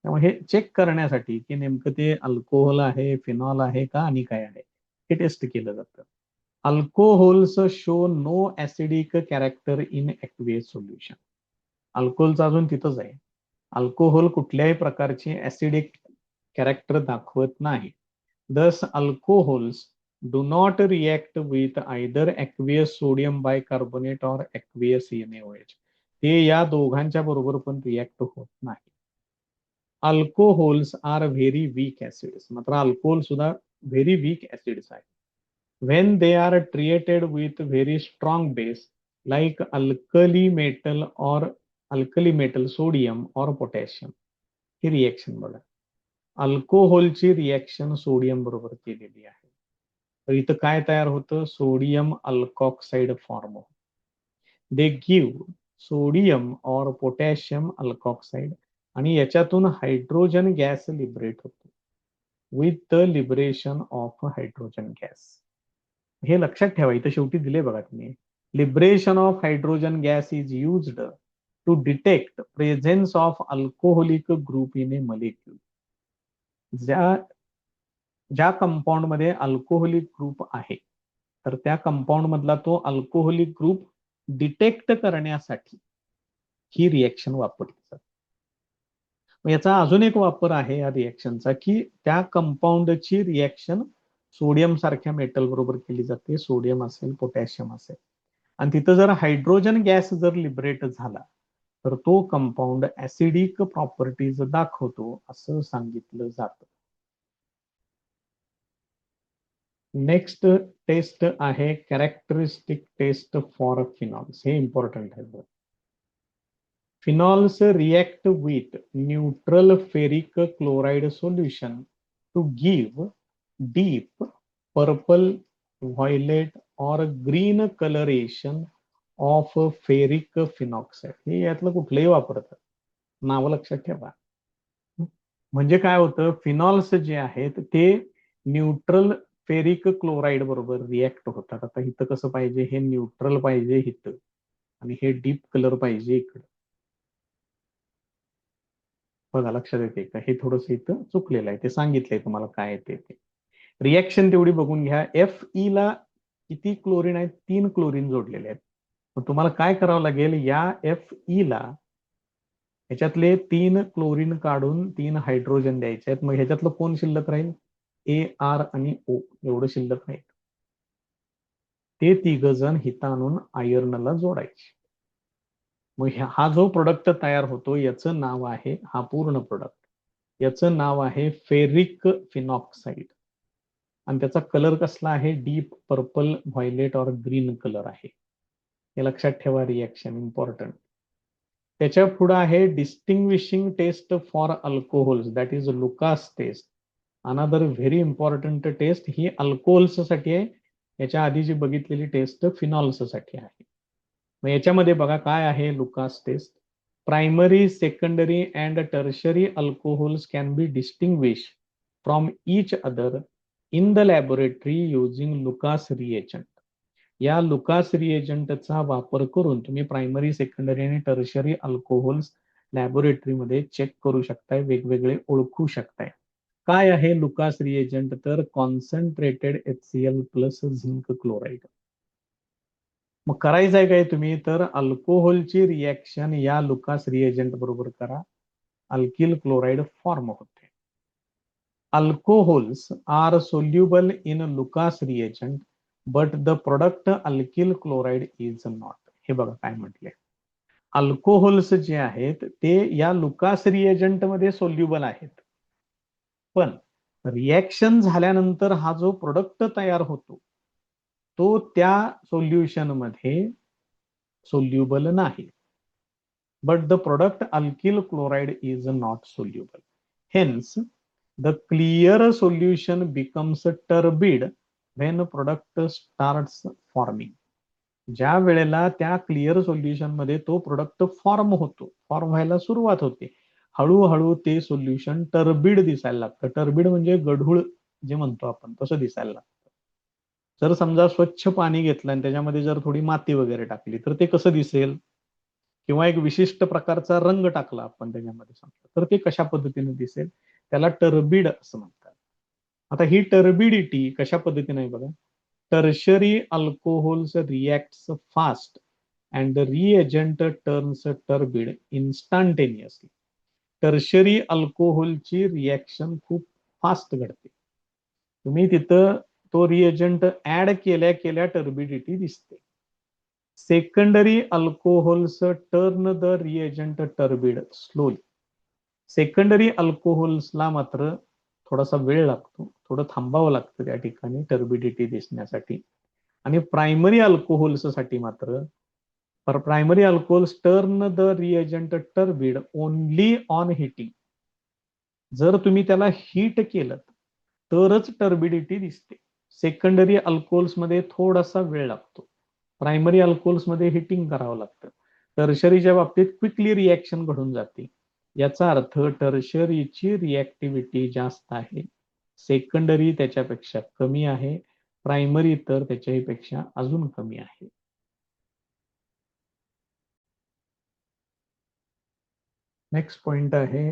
Speaker 1: त्यामुळे हे चेक करण्यासाठी की नेमकं ते अल्कोहोल आहे, फिनॉल आहे का आणि काय आहे, हे टेस्ट केलं जातं. Alcohols show no acidic character in aqueous solution. अल्कोहोलचं अजून तिथंच आहे. अल्कोहोल कुठल्याही प्रकारची ऍसिडिक कॅरेक्टर दाखवत नाही. दस alcohols do not react with either aqueous sodium bicarbonate or aqueous NaOH. ते या दोघांच्या बरोबर पण रिॲक्ट होत नाही. Alcohols are very weak acids. मात्र अल्कोहोल सुद्धा व्हेरी वीक ऍसिड्स आहेत. When they are treated with very strong base like alkali metal or alkali metal sodium और पोटॅशियम. ही रिएक्शन बघा, अल्कोहोलची रिएक्शन सोडियम बरोबर केलेली आहे. तर इथं काय तयार होतं, सोडियम अल्कॉक्साइड फॉर्म होतो. दे गिव्ह सोडियम और पोटॅशियम अल्कॉक्साइड आणि याच्यातून हायड्रोजन गॅस लिबरेट होतो with the liberation of hydrogen gas. हे लक्षात ठेवा, इथं शेवटी दिले बघा तुम्ही, liberation of hydrogen gas is used to detect presence of alcoholic group in a molecule. ज्या कंपाऊंड मध्ये अल्कोहोलिक ग्रुप आहे तर त्या कंपाऊंड मधला तो अल्कोहोलिक ग्रुप डिटेक्ट करण्यासाठी ही रिएक्शन वापरली जाते. याचा अजून एक वापर आहे या रिएक्शनचा की त्या कंपाऊंडची रिएक्शन सोडियम सारख्या मेटल बरोबर केली जाते, सोडियम असेल, पोटॅशियम असेल, आणि तिथं जर हायड्रोजन गॅस जर लिबरेट झाला तर तो कंपाऊंड ऍसिडिक प्रॉपर्टीज दाखवतो असं सांगितलं जातं. नेक्स्ट टेस्ट आहे कॅरेक्टरिस्टिक टेस्ट फॉर फिनॉल्स. हे इम्पॉर्टंट आहे. Phenols react with neutral ferric chloride solution to give deep purple, violet और green colouration of ferric phenoxide. हे यातलं कुठलंही वापरतात, नावं लक्षात ठेवा. म्हणजे काय होतं, फिनॉल्स जे आहेत ते न्यूट्रल फेरिक क्लोराइड बरोबर रिएक्ट होतात. आता इथं कसं पाहिजे, हे न्यूट्रल पाहिजे इथं आणि हे डीप कलर पाहिजे इकडं. बघा लक्षात येते का, हे थोडंस इथं चुकलेलं आहे, ते सांगितलंय तुम्हाला काय येते ते. रिएक्शन तेवढी बघून घ्या. Fe ला किती क्लोरीन आहेत, 3 क्लोरीन जोडलेले आहेत. मग तुम्हाला काय करावं लागेल, या Fe ला ह्याच्यातले 3 क्लोरीन काढून 3 हायड्रोजन द्यायचे आहेत. मग ह्याच्यातलं कोण शिल्लक राहील? AR आणि O एवढं शिल्लक राहील. ते 3 जण हिथं आणून आयर्नला जोडायचे. मग हा जो प्रोडक्ट तयार होतो याचं नाव आहे, हा पूर्ण प्रोडक्ट याचं नाव आहे फेरिक फिनॉक्साईड. आणि त्याचा कलर कसला आहे? डीप पर्पल, व्हायलेट और ग्रीन कलर आहे. हे लक्षात ठेवा, रिएक्शन इम्पॉर्टंट. त्याच्या पुढे आहे distinguishing test for alcohols, that is Lucas test. Another very important test. ही अल्कोहोल्स साठी आहे. याच्या आधी जी बघितलेली टेस्ट फिनॉल्स साठी आहे. मग याच्यामध्ये बघा काय आहे Lucas test. Primary, secondary and tertiary alcohols can be distinguish from each other in the laboratory using Lucas reagent. या लुकास रिएजंटचा वापर करून तुम्ही प्रायमरी, सेकंडरी आणि टर्शरी अल्कोहोल्स लॅबोरेटरीमध्ये चेक करू शकताय, वेगवेगळे ओळखू शकताय. काय आहे लुकास रिएजंट? तर concentrated HCl plus zinc chloride. मग करायचं आहे काय तुम्ही? तर अल्कोहोलची रिएक्शन या लुकास रिएजंट बरोबर करा, अल्किल क्लोराईड फॉर्म होते. Alcohols R soluble in Lucas reagent but the product alkyl chloride is not. हे बघा काय म्हटले, अल्कोहोल्स जे आहेत ते या लुकास रिएजंट मध्ये सोल्युबल आहेत, पण रिएक्शन झाल्यानंतर हा जो प्रोडक्ट तयार होतो तो त्या सोल्युशन मध्ये सोल्युबल नाही. but the product alkyl chloride is not soluble. Hence, the clear solution becomes turbid when product starts forming. ज्या वेळेला त्या क्लिअर सोल्युशन मध्ये तो प्रोडक्ट फॉर्म व्हायला सुरुवात होते, हळूहळू ते सोल्युशन टर्बिड दिसायला लागतं. टर्बिड म्हणजे गढूळ जे म्हणतो आपण, तसं दिसायला लागतं. जर समजा स्वच्छ पाणी घेतलं आणि त्याच्यामध्ये जर थोडी माती वगैरे टाकली तर ते कसं दिसेल? किंवा एक विशिष्ट प्रकारचा रंग टाकला आपण त्याच्यामध्ये समजा, तर ते कशा पद्धतीने दिसेल? त्याला टर्बिड असं म्हणतात. आता ही टर्बिडिटी कशा पद्धतीने आहे बघा. Tertiary alcohols reacts fast and the reagent turns turbid instantaneously. Tertiary अल्कोहोलची रिएक्शन खूप फास्ट घडते. तुम्ही तिथं तो रिएजंट ऍड केल्या केल्या टर्बिडिटी दिसते. Secondary alcohols turn the reagent turbid slowly. Secondary अल्कोहोल्सला मात्र थोडासा वेळ लागतो, थोडं थांबावं लागतं त्या ठिकाणी टर्बिडिटी दिसण्यासाठी. आणि प्रायमरी अल्कोहोल्स साठी मात्र primary alcohols turn the reagent turbid only on heating. जर तुम्ही त्याला हीट केलं तरच टर्बिडिटी दिसते. सेकंडरी अल्कोहोल्स मध्ये थोडासा वेळ लागतो, प्रायमरी अल्कोहोल्स मध्ये हिटिंग करावं लागतं. टर्शरीच्या बाबतीत क्विकली रिएक्शन घडून जाते. याचा अर्थ टर्शरीची रिएक्टिव्हिटी जास्त आहे, सेकंडरी त्याच्यापेक्षा कमी आहे, प्रायमरी तर त्याच्यापेक्षा अजून कमी आहे. नेक्स्ट पॉइंट आहे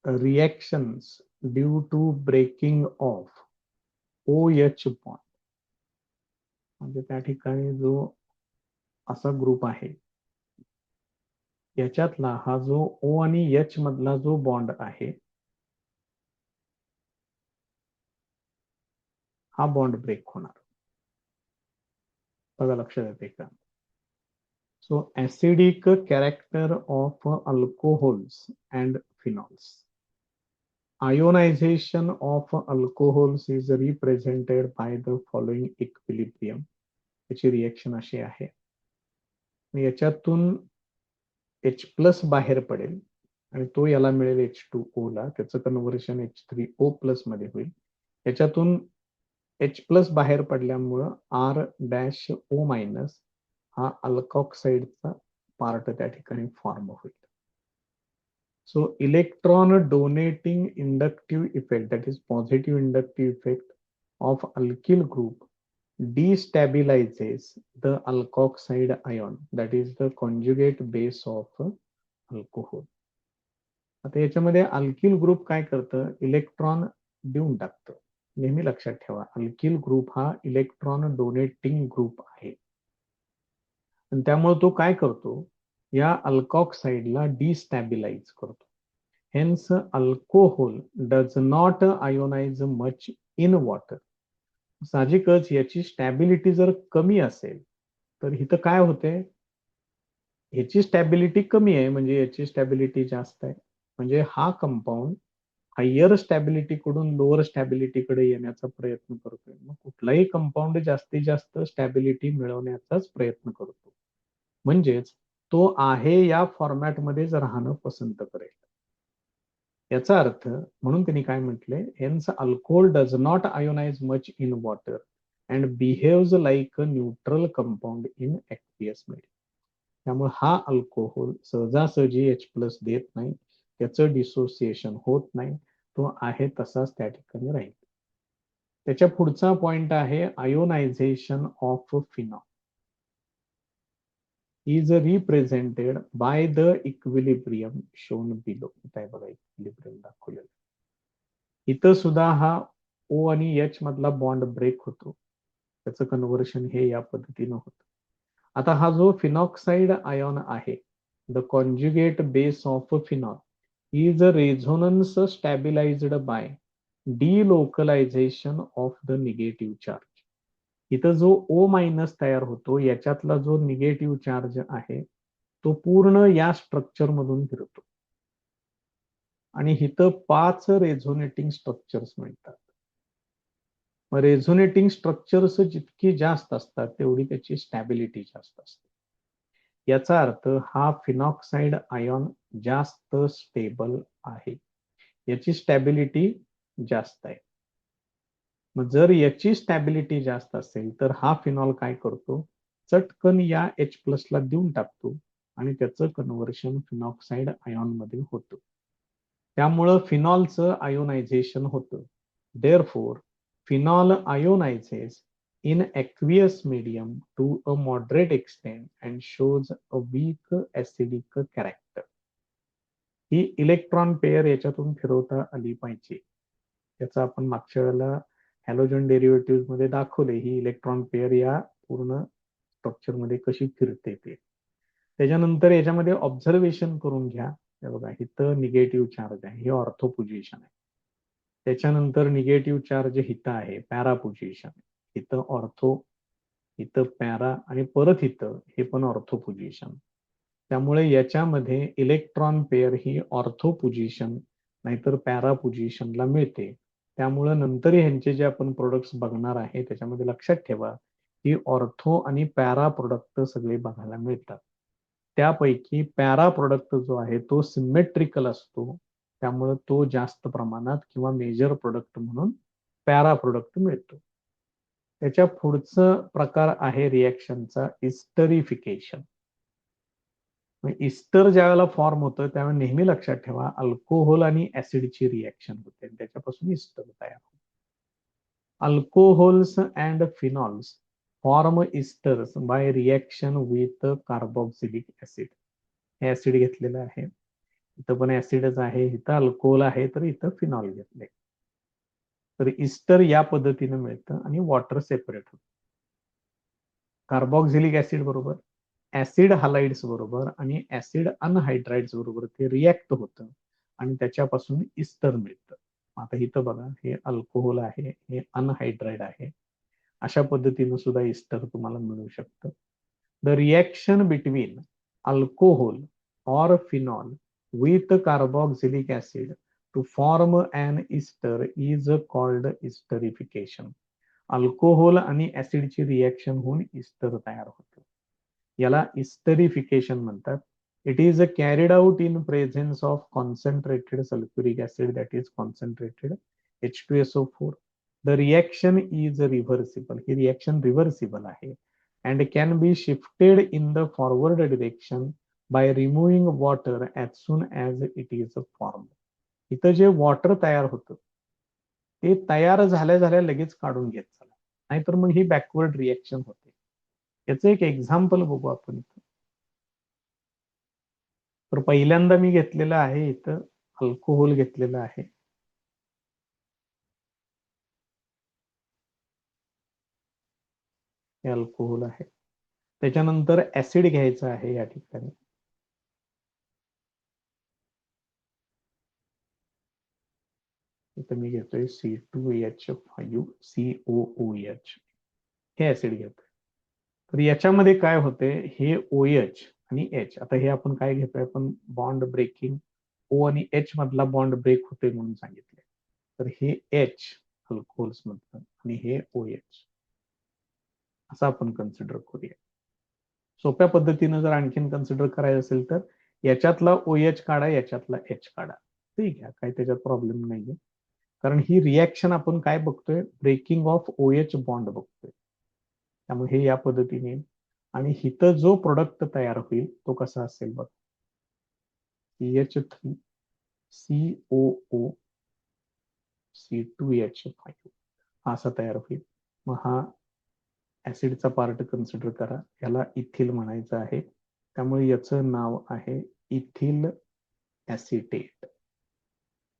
Speaker 1: reactions due to breaking of OH bond. म्हणजे त्या ठिकाणी जो असा ग्रुप आहे याच्यातला हा जो O आणि H मधला जो बॉन्ड आहे, हा बॉन्ड ब्रेक होणार. बघा लक्षात येते का? So acidic character of alcohols and phenols. Ionization of alcohols is represented by the following equilibrium. याची रिएक्शन अशी आहे, याच्यातून H प्लस बाहेर पडेल आणि तो याला मिळेल H2O ला, त्याचं कन्व्हर्शन H3O प्लस मध्ये होईल. याच्यातून H प्लस बाहेर पडल्यामुळं R-O मायनस हा अल्कॉक्साईडचा पार्ट त्या ठिकाणी फॉर्म होईल. So electron donating inductive effect, that is positive inductive effect of alkyl group destabilizes the alkoxide ion, that is the conjugate base of alcohol. आता याच्यामध्ये अल्किल ग्रुप काय करतं? इलेक्ट्रॉन देऊन टाकतं. नेहमी लक्षात ठेवा, अल्किल ग्रुप हा इलेक्ट्रॉन डोनेटिंग ग्रुप आहे. आणि त्यामुळे तो काय करतो, या अल्कॉक्साईडला डिस्टॅबिलाइज करतो. Hence alcohol does not ionise much in water. साहजिकच याची स्टॅबिलिटी जर कमी असेल तर इथं काय होते, ह्याची स्टॅबिलिटी कमी आहे म्हणजे याची स्टॅबिलिटी जास्त आहे. म्हणजे हा कंपाऊंड हायर स्टॅबिलिटी कडून लोअर स्टॅबिलिटी कडे येण्याचा प्रयत्न करतोय. मग कुठलाही कंपाऊंड जास्तीत जास्त स्टॅबिलिटी मिळवण्याचाच प्रयत्न करतो. म्हणजेच तो आहे या फॉर्मॅटमध्येच राहणं पसंत करेल. याचा अर्थ म्हणून त्यांनी काय म्हटले, hence alcohol does not ionise much in water and behaves like a neutral compound in aqueous medium. त्यामुळे हा अल्कोहोल सहजासहजी H+ देत नाही, त्याचं डिसोसिएशन होत नाही, तो आहे तसाच त्या ठिकाणी राहील. त्याच्या पुढचा पॉइंट आहे ionization of phenol is represented by the equilibrium shown below. काय बघा इक्विलिब्रियम दाखवलेलं. इथं सुद्धा हा O आणि H मधला बॉन्ड ब्रेक होतो. त्याचं कन्व्हर्शन हे या पद्धतीनं होतं. आता हा जो फिनॉक्साइड आयॉन आहे, the conjugate base of phenol is a resonance stabilised by delocalisation of the negative charge. इथं जो O मायनस तयार होतो याच्यातला जो निगेटिव्ह चार्ज आहे तो पूर्ण या स्ट्रक्चर मधून फिरतो आणि इथं 5 रेझोनेटिंग स्ट्रक्चर्स मिळतात. मग रेझोनेटिंग स्ट्रक्चर्स जितकी जास्त असतात तेवढी त्याची स्टॅबिलिटी जास्त असते. याचा अर्थ हा फिनॉक्साइड आयॉन जास्त स्टेबल आहे, याची स्टॅबिलिटी जास्त आहे. मग जर याची स्टॅबिलिटी जास्त असेल तर हा फिनॉल काय करतो, चटकन या H+ ला देऊन टाकतो आणि त्याचं कन्व्हर्शन फिनॉक्साइड आयॉन मध्ये होतं. त्यामुळं फिनॉलचं आयोनायझेशन होतं. Therefore phenol ionises in aqueous medium to a moderate extent and shows a weak acidic character. He electron pair याच्यातून फिरवता आली पाहिजे. त्याचा आपण मागच्या वेळेला हॅलोजन डेरिव्हेटिव्ह मध्ये दाखवले, ही इलेक्ट्रॉन पेअर या पूर्ण स्ट्रक्चर मध्ये कशी फिरते ते. त्याच्यानंतर याच्यामध्ये ऑब्झर्वेशन करून घ्या. हे बघा इथं निगेटिव्ह चार्ज आहे, हे ऑर्थो पोझिशन आहे. त्याच्यानंतर निगेटिव्ह चार्ज इथं आहे, पॅरा पोझिशन. इथं ऑर्थो, इथं पॅरा आणि परत इथं हे पण ऑर्थो पोझिशन. त्यामुळे याच्यामध्ये इलेक्ट्रॉन पेअर ही ऑर्थो पोझिशन नाहीतर पॅरा पोझिशनला मिळते. त्यामुळे नंतर ह्यांचे जे आपण प्रोडक्ट्स बघणार आहे त्याच्यामध्ये लक्षात ठेवा की ऑर्थो आणि पॅरा प्रोडक्ट सगळे बघायला मिळतात. त्यापैकी पॅरा प्रोडक्ट जो आहे तो सिमेट्रिकल असतो, त्यामुळे तो जास्त प्रमाणात किंवा मेजर प्रोडक्ट म्हणून पॅरा प्रोडक्ट मिळतो. त्याच्या पुढचं प्रकार आहे रिएक्शनचा इस्टरिफिकेशन. इस्टर ज्या वेळेला फॉर्म होतं त्यावेळेला नेहमी लक्षात ठेवा अल्कोहोल आणि ऍसिडची रिएक्शन होते आणि त्याच्यापासून इस्टर तयार होते. Alcohols and phenols form इस्टर्स by reaction with carboxylic acid. हे ऍसिड घेतलेलं आहे, इथं पण ऍसिडच आहे, इथं अल्कोहोल आहे तर इथं फिनॉल घेतले. तर इस्टर या पद्धतीने मिळतं आणि वॉटर सेपरेट होतं. कार्बोक्सिलिक ऍसिड बरोबर ऍसिड हालाइड्स बरोबर आणि ऍसिड अनहायड्राइड्स बरोबर ते रिॲक्ट होतं आणि त्याच्यापासून इस्टर मिळतं. आता इथं बघा हे अल्कोहोल आहे, हे अनहायड्राइड आहे. अशा पद्धतीनं सुद्धा इस्टर तुम्हाला मिळू शकतं. The reaction between alcohol or phenol with carboxylic acid to form an ester is called esterification. Alcohol आणि ऍसिडची रिएक्शन होऊन इस्टर तयार होतं. याला इस्टरिफिकेशन म्हणतात. It is carried out in presence of concentrated sulphuric acid that is concentrated H2SO4. The reaction is reversible. ही reaction reversible आहे and can be shifted in the forward direction by removing water as soon as it is form. इथं जे water तयार होतं ते तयार झाल्या झाल्या लगेच काढून घेत चला, नाहीतर मग ही बॅकवर्ड रिएक्शन होते. याचं एक एक्झाम्पल बघू आपण इथं. तर पहिल्यांदा मी घेतलेलं आहे इथं अल्कोहोल घेतलेलं आहे. हे अल्कोहोल आहे त्याच्यानंतर ऍसिड घ्यायचं आहे या ठिकाणी. इथं मी घेतोय C2H5COOH हे ऍसिड घेतोय. तर याच्यामध्ये काय होते, हे OH आणि H, आता हे आपण काय घेतोय, आपण बॉन्ड ब्रेकिंग O आणि H मधला बॉन्ड ब्रेक होते म्हणून सांगितले. तर हे H अल्कोहोल्स मधलं आणि हे OH असं आपण कन्सिडर करूया. सोप्या पद्धतीनं जर आणखीन कन्सिडर करायचं असेल तर याच्यातला OH काढा, याच्यातला H काढा, ठीक आहे, काही त्याच्यात प्रॉब्लेम नाहीये. कारण ही रिॲक्शन आपण काय बघतोय, ब्रेकिंग ऑफ OH बॉन्ड बघतोय. त्यामुळे हे या पद्धतीने, आणि इथं जो प्रोडक्ट तयार होईल तो कसा असेल बघ, CH3COO C2H5 असा तयार होईल. मग हा ऍसिडचा पार्ट कन्सिडर करा, याला इथिल म्हणायचं आहे, त्यामुळे याचं नाव आहे इथिल ऍसिटेट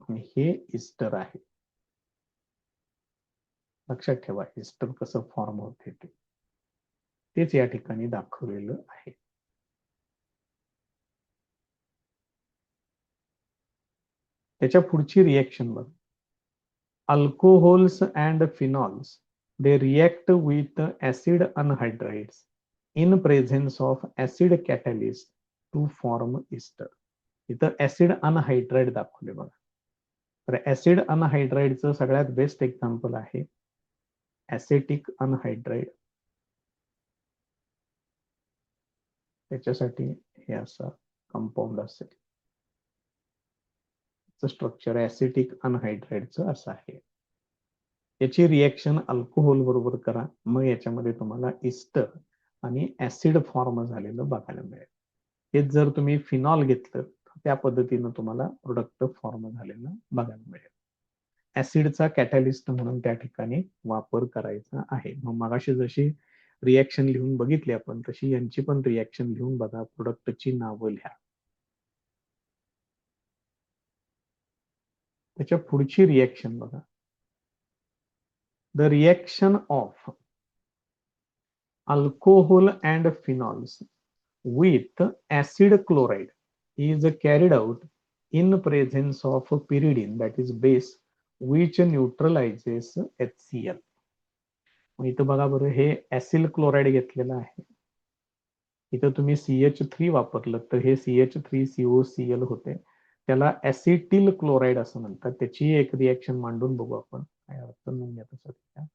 Speaker 1: आणि हे इस्टर आहे. लक्षात ठेवा इस्टर कसं फॉर्म होते तेच या ठिकाणी दाखवलेलं आहे. त्याच्या पुढची रिएक्शन बघ, alcohols and phenols they react with acid anhydrides in presence of acid catalyst to form ester. इथं ऍसिड अनहायड्राइड दाखवले बघा. तर ऍसिड अनहायड्राइडचं सगळ्यात बेस्ट एक्झाम्पल आहे ऍसेटिक अनहायड्राइड. त्याच्यासाठी हे असं कंपाऊंड असेल, स्ट्रक्चर ऍसिटिक अनहायड्राइडचं असं आहे. याची रिएक्शन अल्कोहोल बरोबर करा, मग याच्यामध्ये तुम्हाला इस्टर आणि ऍसिड फॉर्म झालेलं बघायला मिळेल. हेच जर तुम्ही फिनॉल घेतलं तर त्या पद्धतीनं तुम्हाला प्रोडक्ट फॉर्म झालेलं बघायला मिळेल. ऍसिडचा कॅटॅलिस्ट म्हणून त्या ठिकाणी वापर करायचा आहे. मग मगाशी जशी रिएक्शन लिहून बघितली आपण, तशी यांची पण रिएक्शन लिहून बघा, प्रोडक्टची नावं लिहा. त्याच्या पुढची रिएक्शन बघा, the reaction of alcohol and phenols with acid chloride is carried out in presence of pyridine, that is base, which neutralizes HCl. इथं बघा बरं, हे ऍसिल क्लोराइड घेतलेलं आहे, इथं तुम्ही CH3 वापरलं तर हे CH3COCl होते, त्याला ऍसिटिल क्लोराइड असं म्हणतात. त्याची एक रिएक्शन मांडून बघू आपण, काय अडचण नाही आता सध्या.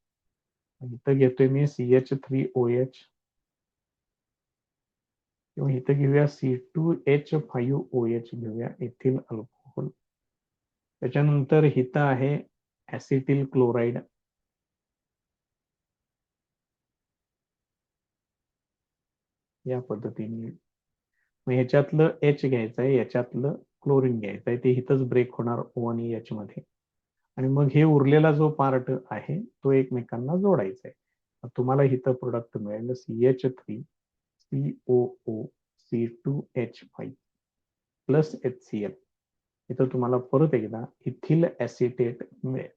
Speaker 1: इथं घेतोय मी CH3OH, किंवा इथं घेऊया C2H5OH घेऊया, इथिल अल्कोहोल. त्याच्यानंतर इथं आहे ऍसिटिल क्लोराइड, या पद्धतीने. मग ह्याच्यातलं H घ्यायचं आहे, याच्यातलं क्लोरीन घ्यायचं आहे, ते इथंच ब्रेक होणार O आणि H मध्ये, आणि मग हे उरलेला जो पार्ट आहे तो एकमेकांना जोडायचा आहे. तुम्हाला इथं प्रोडक्ट मिळेल CH3COO C2H5 प्लस HCl. इथं तुम्हाला परत एकदा इथिल ऍसिटेट मिळेल.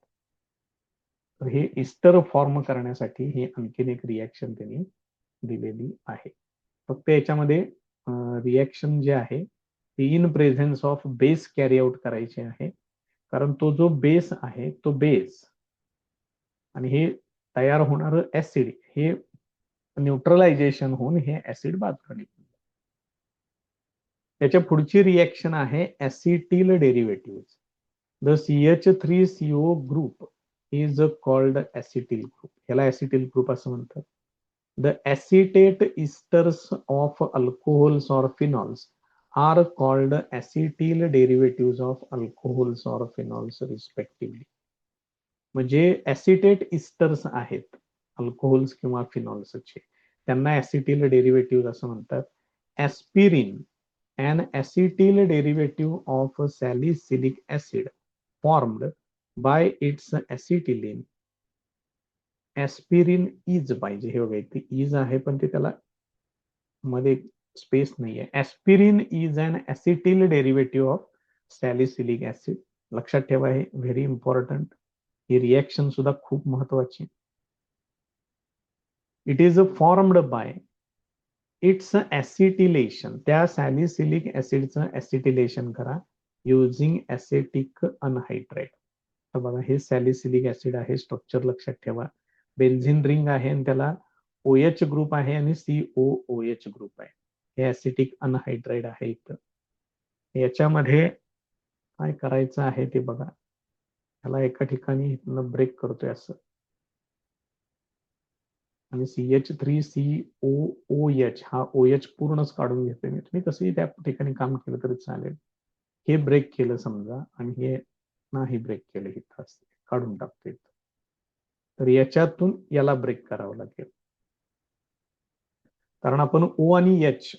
Speaker 1: तर हे इस्टर फॉर्म करण्यासाठी ही आणखीन एक रिएक्शन त्यांनी दिलेली आहे. फक्त याच्यामध्ये रिएक्शन जे आहे ती in presence of base carry out करायची आहे, कारण तो जो बेस आहे तो बेस आणि हे तयार होणारं ऍसिड हे न्यूट्रलायझेशन होऊन हे ऍसिड बाजूला निघून. त्याच्या पुढची रिएक्शन आहे acetyl derivative. The CH3CO group is called acetyl group, ह्याला ऍसिटिल ग्रुप असं म्हणतात. The acetate esters of alcohols or phenols are called acetyl derivative of alcohols or phenols respectively. म्हणजे ऍसिटेट इस्टर्स आहेत अल्कोहोल्स किंवा फिनॉल्सचे, त्यांना acetyl derivative असं म्हणतात. Aspirin an acetyl derivative of salicylic acid formed by its acetylene. Aspirin is पाहिजे, हे बघा इथे इज आहे पण ते त्याला मध्ये स्पेस नाहीये. Aspirin is an acetyl derivative of salicylic acid. लक्षात ठेवा, हे व्हेरी इम्पॉर्टंट, ही रिएक्शन सुद्धा खूप महत्वाची. It is formed by its acetylation, त्या सॅलिसिलिक ऍसिडचं ऍसिटिलेशन करा युझिंग ऍसेटिक अनहायड्रेट. तर बघा हे सॅलिसिलिक ऍसिड आहे, स्ट्रक्चर लक्षात ठेवा. बेन्झिन रिंग आहे आणि त्याला OH ग्रुप आहे आणि COOH ग्रुप आहे. हे ऍसिटिक अनहायड्राइड आहे. इथं याच्यामध्ये काय करायचं आहे ते बघा. त्याला एका ठिकाणी इथनं ब्रेक करतोय असं, आणि CH3COOH हा OH पूर्णच काढून घेतोय मी. तुम्ही कसंही त्या ठिकाणी काम केलं तरी चालेल. हे ब्रेक केलं समजा आणि हे नाही ब्रेक केलं, इथं असते काढून टाकतो इथं. तर याच्यातून याला ब्रेक करावं लागेल, कारण आपण O आणि H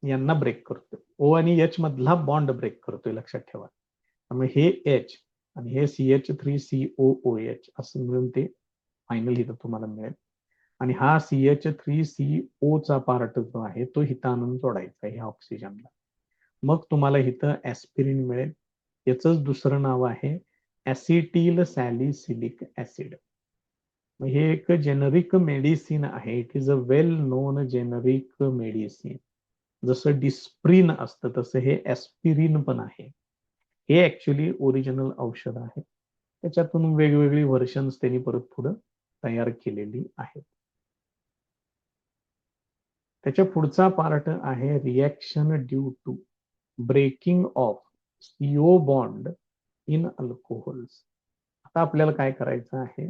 Speaker 1: यांना ब्रेक करतोय. O आणि H मधला बॉन्ड ब्रेक करतोय, लक्षात ठेवा. त्यामुळे हे H आणि हे CH3COOH असं मिळून ते फायनल इथं तुम्हाला मिळेल. आणि हा CH3CO चा पार्ट जो आहे तो इथं आणून जोडायचा आहे ह्या ऑक्सिजनला. मग तुम्हाला इथं ऍस्पिरिन मिळेल. याचंच दुसरं नाव आहे ऍसिटिल सॅलिसिलिक ऍसिड. हे एक जेनरिक मेडिसिन आहे. It is a well non generic medicine. जसं डिस्प्रिन असतं तसं हे ऍस्पिरिन पण आहे. हे ऍक्च्युली ओरिजिनल औषध आहे. त्याच्यातून वेगवेगळी व्हर्शन्स त्यांनी परत पुढे तयार केलेली आहेत. त्याच्या पुढचा पार्ट आहे reaction due to breaking of CO bond in alcohols. आता आपल्याला काय करायचं आहे,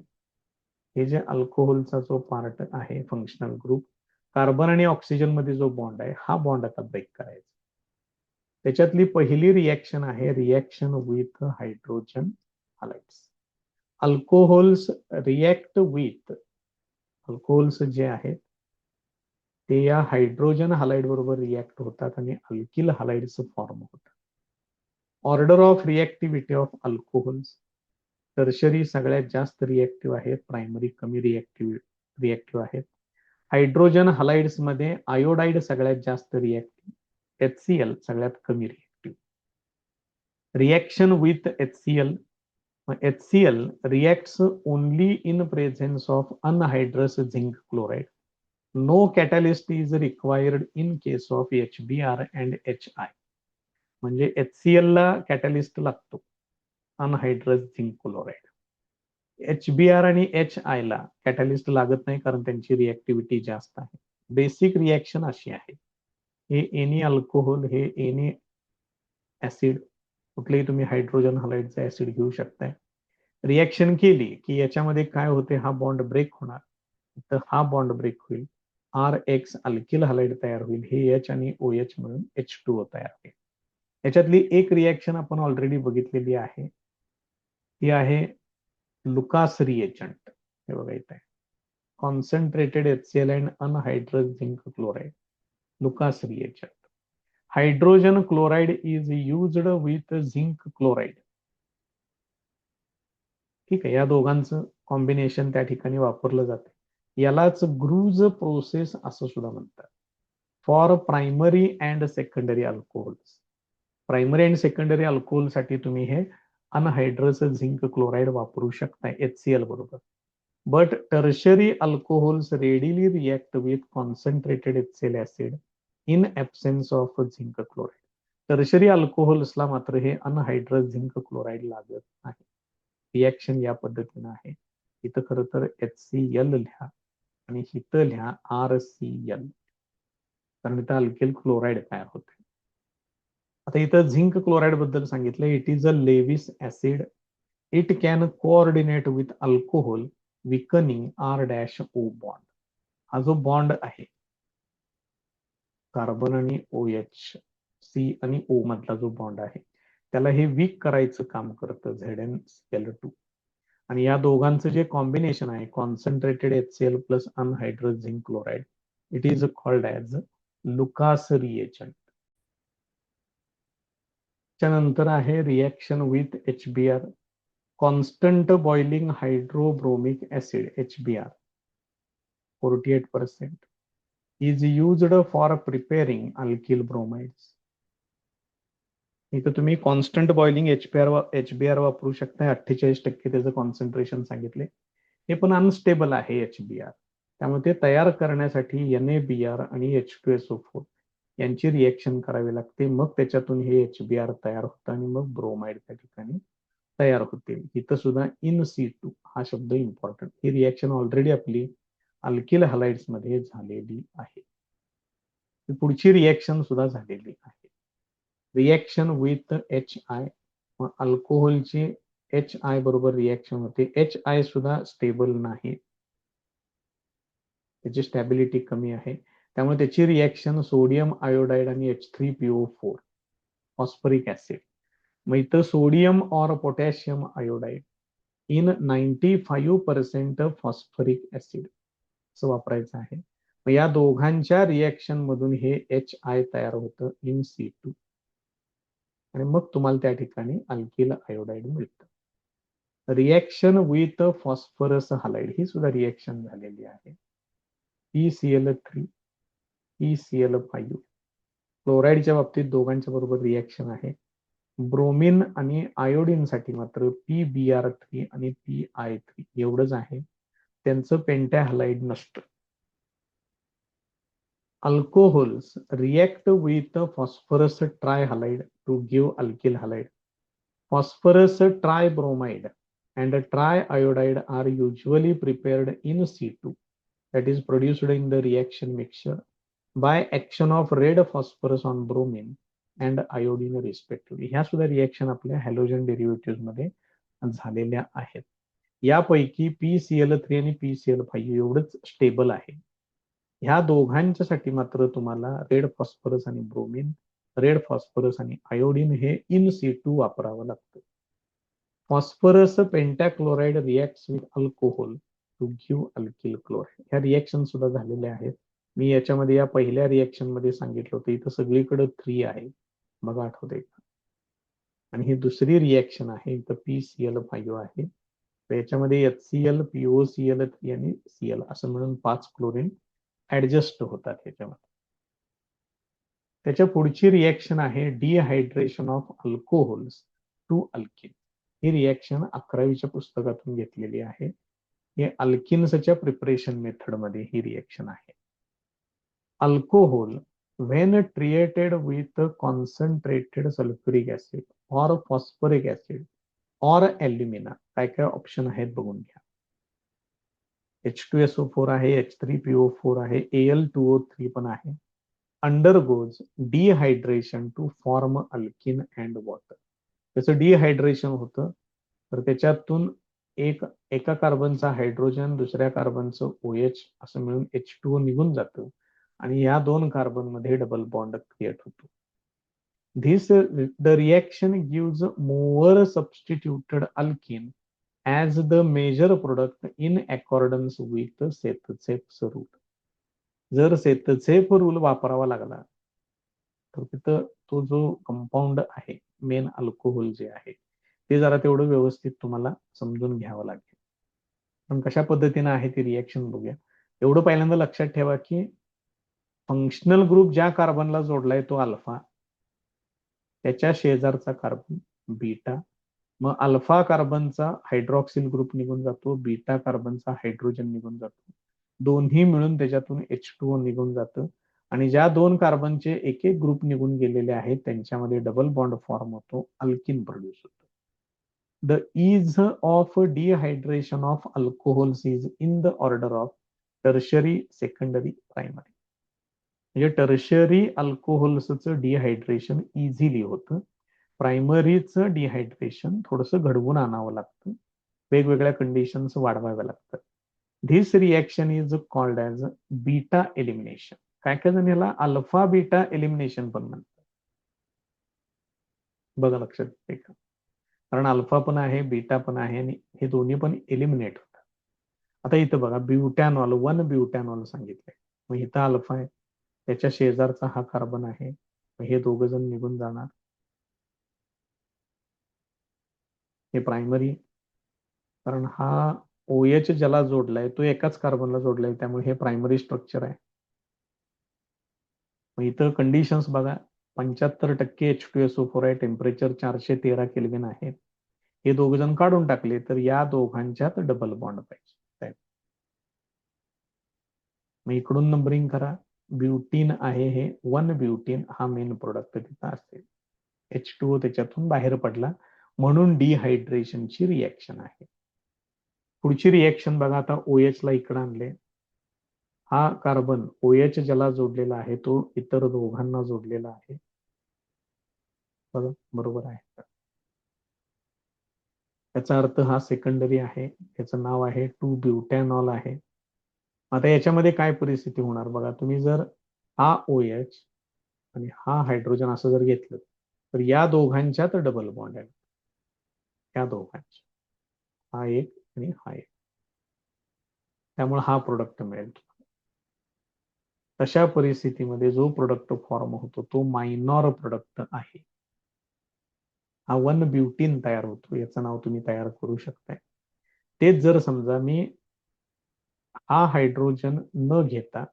Speaker 1: हे जे अल्कोहोलचा जो पार्ट आहे फंक्शनल ग्रुप, कार्बन आणि ऑक्सिजन मध्ये जो बॉन्ड आहे हा बॉन्ड आता ब्रेक करायचा. त्याच्यातली पहिली रिॲक्शन आहे reaction with hydrogen halides. Alcohols react with, alcohols जे आहेत ते या हायड्रोजन हलाइड बरोबर रिॲक्ट होतात आणि अल्किल हलाइड्स फॉर्म होतात. Order of reactivity of alcohols, tertiary सगळ्यात जास्त रिॲक्टिव्ह आहेत, प्रायमरी कमी रिॲक्टिव्ह आहेत. हायड्रोजन हलाइड्स मध्ये आयोडाइड सगळ्यात जास्त रिॲक्टिव्ह, HCl सगळ्यात कमी reactive. Reaction with HCl, HCl reacts only in presence of anhydrous zinc chloride. No catalyst is required in case of HBr and HI. म्हणजे HCl ला catalyst लागतो, अनहायड्रस zinc chloride. HBr आणि HI ला catalyst लागत नाही, कारण त्यांची रिॲक्टिव्हिटी जास्त आहे. बेसिक रिॲक्शन अशी आहे, हे एनी अल्कोहोल, हे एनी ऍसिड, कुठलेही तुम्ही हायड्रोजन हलाइडचा ऍसिड घेऊ शकताय. रिॲक्शन केली की याच्यामध्ये काय होते, हा बॉन्ड ब्रेक होणार, तर हा बॉन्ड ब्रेक होईल, RX अल्किल हलाइड तयार होईल, हे H आणि OH मिळून H2O तयार होईल. याच्यातली एक रिॲक्शन आपण ऑलरेडी बघितलेली आहे, ती आहे लुकास रिएजंट. हे बघा इथे concentrated HCl and anhydrous zinc chloride, Lucas reagent. Hydrogen chloride is used with zinc chloride. ठीक आहे, या दोघांचं कॉम्बिनेशन त्या ठिकाणी वापरलं जाते. यालाच ग्रूज प्रोसेस असं सुद्धा म्हणतात. For primary and secondary alcohols, primary and secondary alcohol साठी तुम्ही हे अनहायड्रस झिंक क्लोराईड वापरू शकता HCl बरोबर. But tertiary alcohols readily react with concentrated HCl acid in absence of zinc chloride. Tertiary अल्कोहोल्सला मात्र हे अनहायड्रस झिंक क्लोराईड लागत नाही. रिॲक्शन या पद्धतीनं आहे. इथं खरं तर HCl लिहा आणि इथं लिहा RCl, कारण इथं अल्किल क्लोराईड तयार होते. आता इथं झिंक क्लोराईड बद्दल सांगितलं, it is a Lewis acid. It can coordinate with alcohol weakening R-O bond. हा जो बॉन्ड आहे कार्बन आणि OH, C आणि O मधला जो बॉन्ड आहे त्याला हे वीक करायचं काम करतं ZnCl2. आणि या दोघांचं जे कॉम्बिनेशन आहे concentrated HCl plus anhydrous zinc chloride, it is called as Lucas reagent. त्यानंतर आहे reaction with HBr, constant boiling hydrobromic acid HBr 48% is used for preparing alkyl bromides. इथं तुम्ही कॉन्स्टंट बॉइलिंग HBr वापरू शकता. 48% त्याचं कॉन्सन्ट्रेशन सांगितले. हे पण अनस्टेबल आहे HBr, त्यामुळे ते तयार करण्यासाठी NaBr आणि H2SO4 यांची रिएक्शन करावी लागते. मग त्याच्यातून हे HBr तयार होतं आणि मग ब्रोमाइड त्या ठिकाणी तयार होते. इथं सुद्धा इन situ हा शब्द इम्पॉर्टंट. ही रिएक्शन ऑलरेडी आपली अल्किल हलाइड्स मध्ये झालेली आहे. पुढची रिएक्शन सुद्धा झालेली आहे. Reaction with HI. अल्कोहोलची HI बरोबर रिएक्शन होते. HI सुद्धा स्टेबल नाही, त्याची स्टॅबिलिटी कमी आहे. त्यामुळे त्याची रिएक्शन सोडियम आयोडाइड आणि H3PO4 फॉस्फरिक ऍसिड. मग इथं सोडियम और potassium iodide in 95% phosphoric acid असं वापरायचं आहे. मग या दोघांच्या रिएक्शन मधून हे HI तयार होतं इन situ आणि मग तुम्हाला त्या ठिकाणी अल्किल आयोडाइड मिळतं. रिएक्शन विथ फॉस्फरस हलाइड ही सुद्धा रिएक्शन झालेली आहे. PCl3 PCl5. क्लोराईडच्या बाबतीत दोघांच्या बरोबर रिएक्शन आहे. ब्रोमिन आणि आयोडीन साठी मात्र PBr3 आणि PI3 एवढंच आहे. त्यांचं पेंटॅहलाइड नसतं. Alcohols react with phosphorus trihalide to give alkyl halide. Phosphorus tribromide and triiodide are usually prepared in situ, that is produced in the reaction mixture by action of red phosphorus on bromine and iodine respectively. ह्या सुद्धा reaction आपल्या halogen derivative मध्ये झालेल्या आहेत. यापैकी PCl3 आणि PCl5 एवढंच stable आहे. ह्या दोघांच्यासाठी मात्र तुम्हाला रेड फॉस्फरस आणि ब्रोमिन, रेड फॉस्फरस आणि आयोडीन हे इन situ वापरावं लागतं. Phosphorus pentachloride reacts with alcohol to give alkyl chloride. ह्या रिएक्शन सुद्धा झालेल्या आहेत. मी याच्यामध्ये या पहिल्या रिएक्शन मध्ये सांगितलं होतं, इथं सगळीकडे 3 आहे, बघा आठवतंय का? आणि ही दुसरी रिएक्शन आहे, इथं PCl5 आहे. तर याच्यामध्ये HCl, POCl3 आणि Cl असं मिळून 5 क्लोरीन ऍडजस्ट होतात ह्याच्यामध्ये. त्याच्या पुढची रिएक्शन आहे dehydration of alcohols to alkene. ही रिएक्शन 11वीच्या पुस्तकातून घेतलेली आहे. हे अल्किन्सच्या प्रिपरेशन मेथड मध्ये ही रिएक्शन आहे. Alcohol when treated with concentrated sulfuric acid or phosphoric acid or alumina, काय काय ऑप्शन आहेत बघून घ्या. H2SO4 आहे, H3PO4 आहे, Al2O3 पण आहे. undergoes dehydration to form alkene and water. त्याचं डिहायड्रेशन होतं, तर त्याच्यातून एका कार्बनचा हायड्रोजन, दुसऱ्या कार्बनचं OH असं मिळून H2O निघून जातं आणि या 2 कार्बन मध्ये डबल बॉन्ड क्रिएट होतो. The reaction gives more substituted alkene as the major product in accordance with Sethzef's rule. जर सेतझेफ रूल वापरावा लागला तर तिथं तो जो कंपाऊंड आहे, मेन अल्कोहोल जे आहे, ते जरा तेवढं व्यवस्थित तुम्हाला समजून घ्यावं लागेल. पण कशा पद्धतीने आहे ती रिएक्शन बघूया. एवढं पहिल्यांदा लक्षात ठेवा की फंक्शनल ग्रुप ज्या कार्बनला जोडलाय तो अल्फा, त्याच्या शेजारचा कार्बन बीटा, मग अल्फा कार्बनचा हायड्रॉक्सिल ग्रुप निघून जातो, बीटा कार्बनचा हायड्रोजन निघून जातो, दोन्ही मिळून त्याच्यातून H2O निघून जातं आणि ज्या 2 कार्बनचे एक एक ग्रुप निघून गेलेले आहेत त्यांच्यामध्ये डबल बॉन्ड फॉर्म होतो, अल्किन प्रोड्यूस होतो. The is of dehydration of alcohols is in the order of tertiary, secondary, primary. म्हणजे टर्शरी अल्कोहोल्सचं डिहायड्रेशन इझिली होतं, प्रायमरीचं डिहायड्रेशन थोडंसं घडवून आणावं लागतं, वेगवेगळ्या कंडिशन्स वाढवाव्या लागतात. This reaction is called as beta elimination. काय काय जण याला अल्फा बीटा एलिमिनेशन पण म्हणतात. बघा लक्षात येते का? कारण अल्फा पण आहे, बीटा पण आहे आणि हे दोन्ही पण एलिमिनेट होतात. आता इथं बघा ब्युटॅनॉल, 1 ब्युटॅनॉल सांगितलंय. मग इथं अल्फा आहे, त्याच्या शेजारचा हा कार्बन आहे, हे दोघ जण निघून जाणार. हे प्रायमरी, कारण हा OH ज्याला जोडलाय तो एकाच कार्बनला जोडलाय, त्यामुळे हे प्रायमरी स्ट्रक्चर आहे. मग इथं कंडिशन्स बघा, 75% H2SO4 आहे, टेम्परेचर 413 केल्विन आहे. हे दोघ जण काढून टाकले तर या दोघांच्यात डबल बॉन्ड पाहिजे. मग इकडून नंबरिंग करा. ब्युटीन आहे हे 1 ब्युटीन हा मेन प्रोडक्ट तिथं असेल. H2O त्याच्यातून बाहेर पडला म्हणून डिहायड्रेशनची रिएक्शन आहे. पुढची रिएक्शन बघा, आता OH ला इकडे आणले. हा कार्बन OH ज्याला जोडलेला आहे तो इतर दोघांना जोडलेला आहे. बघा बरोबर आहे. याचा अर्थ हा सेकंडरी आहे. याचं नाव आहे 2 ब्युटॅनॉल आहे. आता याच्यामध्ये काय परिस्थिती होणार बघा, तुम्ही जर हा OH आणि हा हायड्रोजन असं जर घेतलं तर या दोघांच्यात डबल बॉन्ड आहे. या दोघांच्या हा एक आणि हा एक, त्यामुळे हा प्रोडक्ट मिळेल. तशा परिस्थितीमध्ये जो प्रोडक्ट फॉर्म होतो तो मायनॉर प्रोडक्ट आहे. हा 1 ब्युटीन तयार होतो, याचं नाव तुम्ही तयार करू शकताय. तेच जर समजा मी हा हायड्रोजन न घेता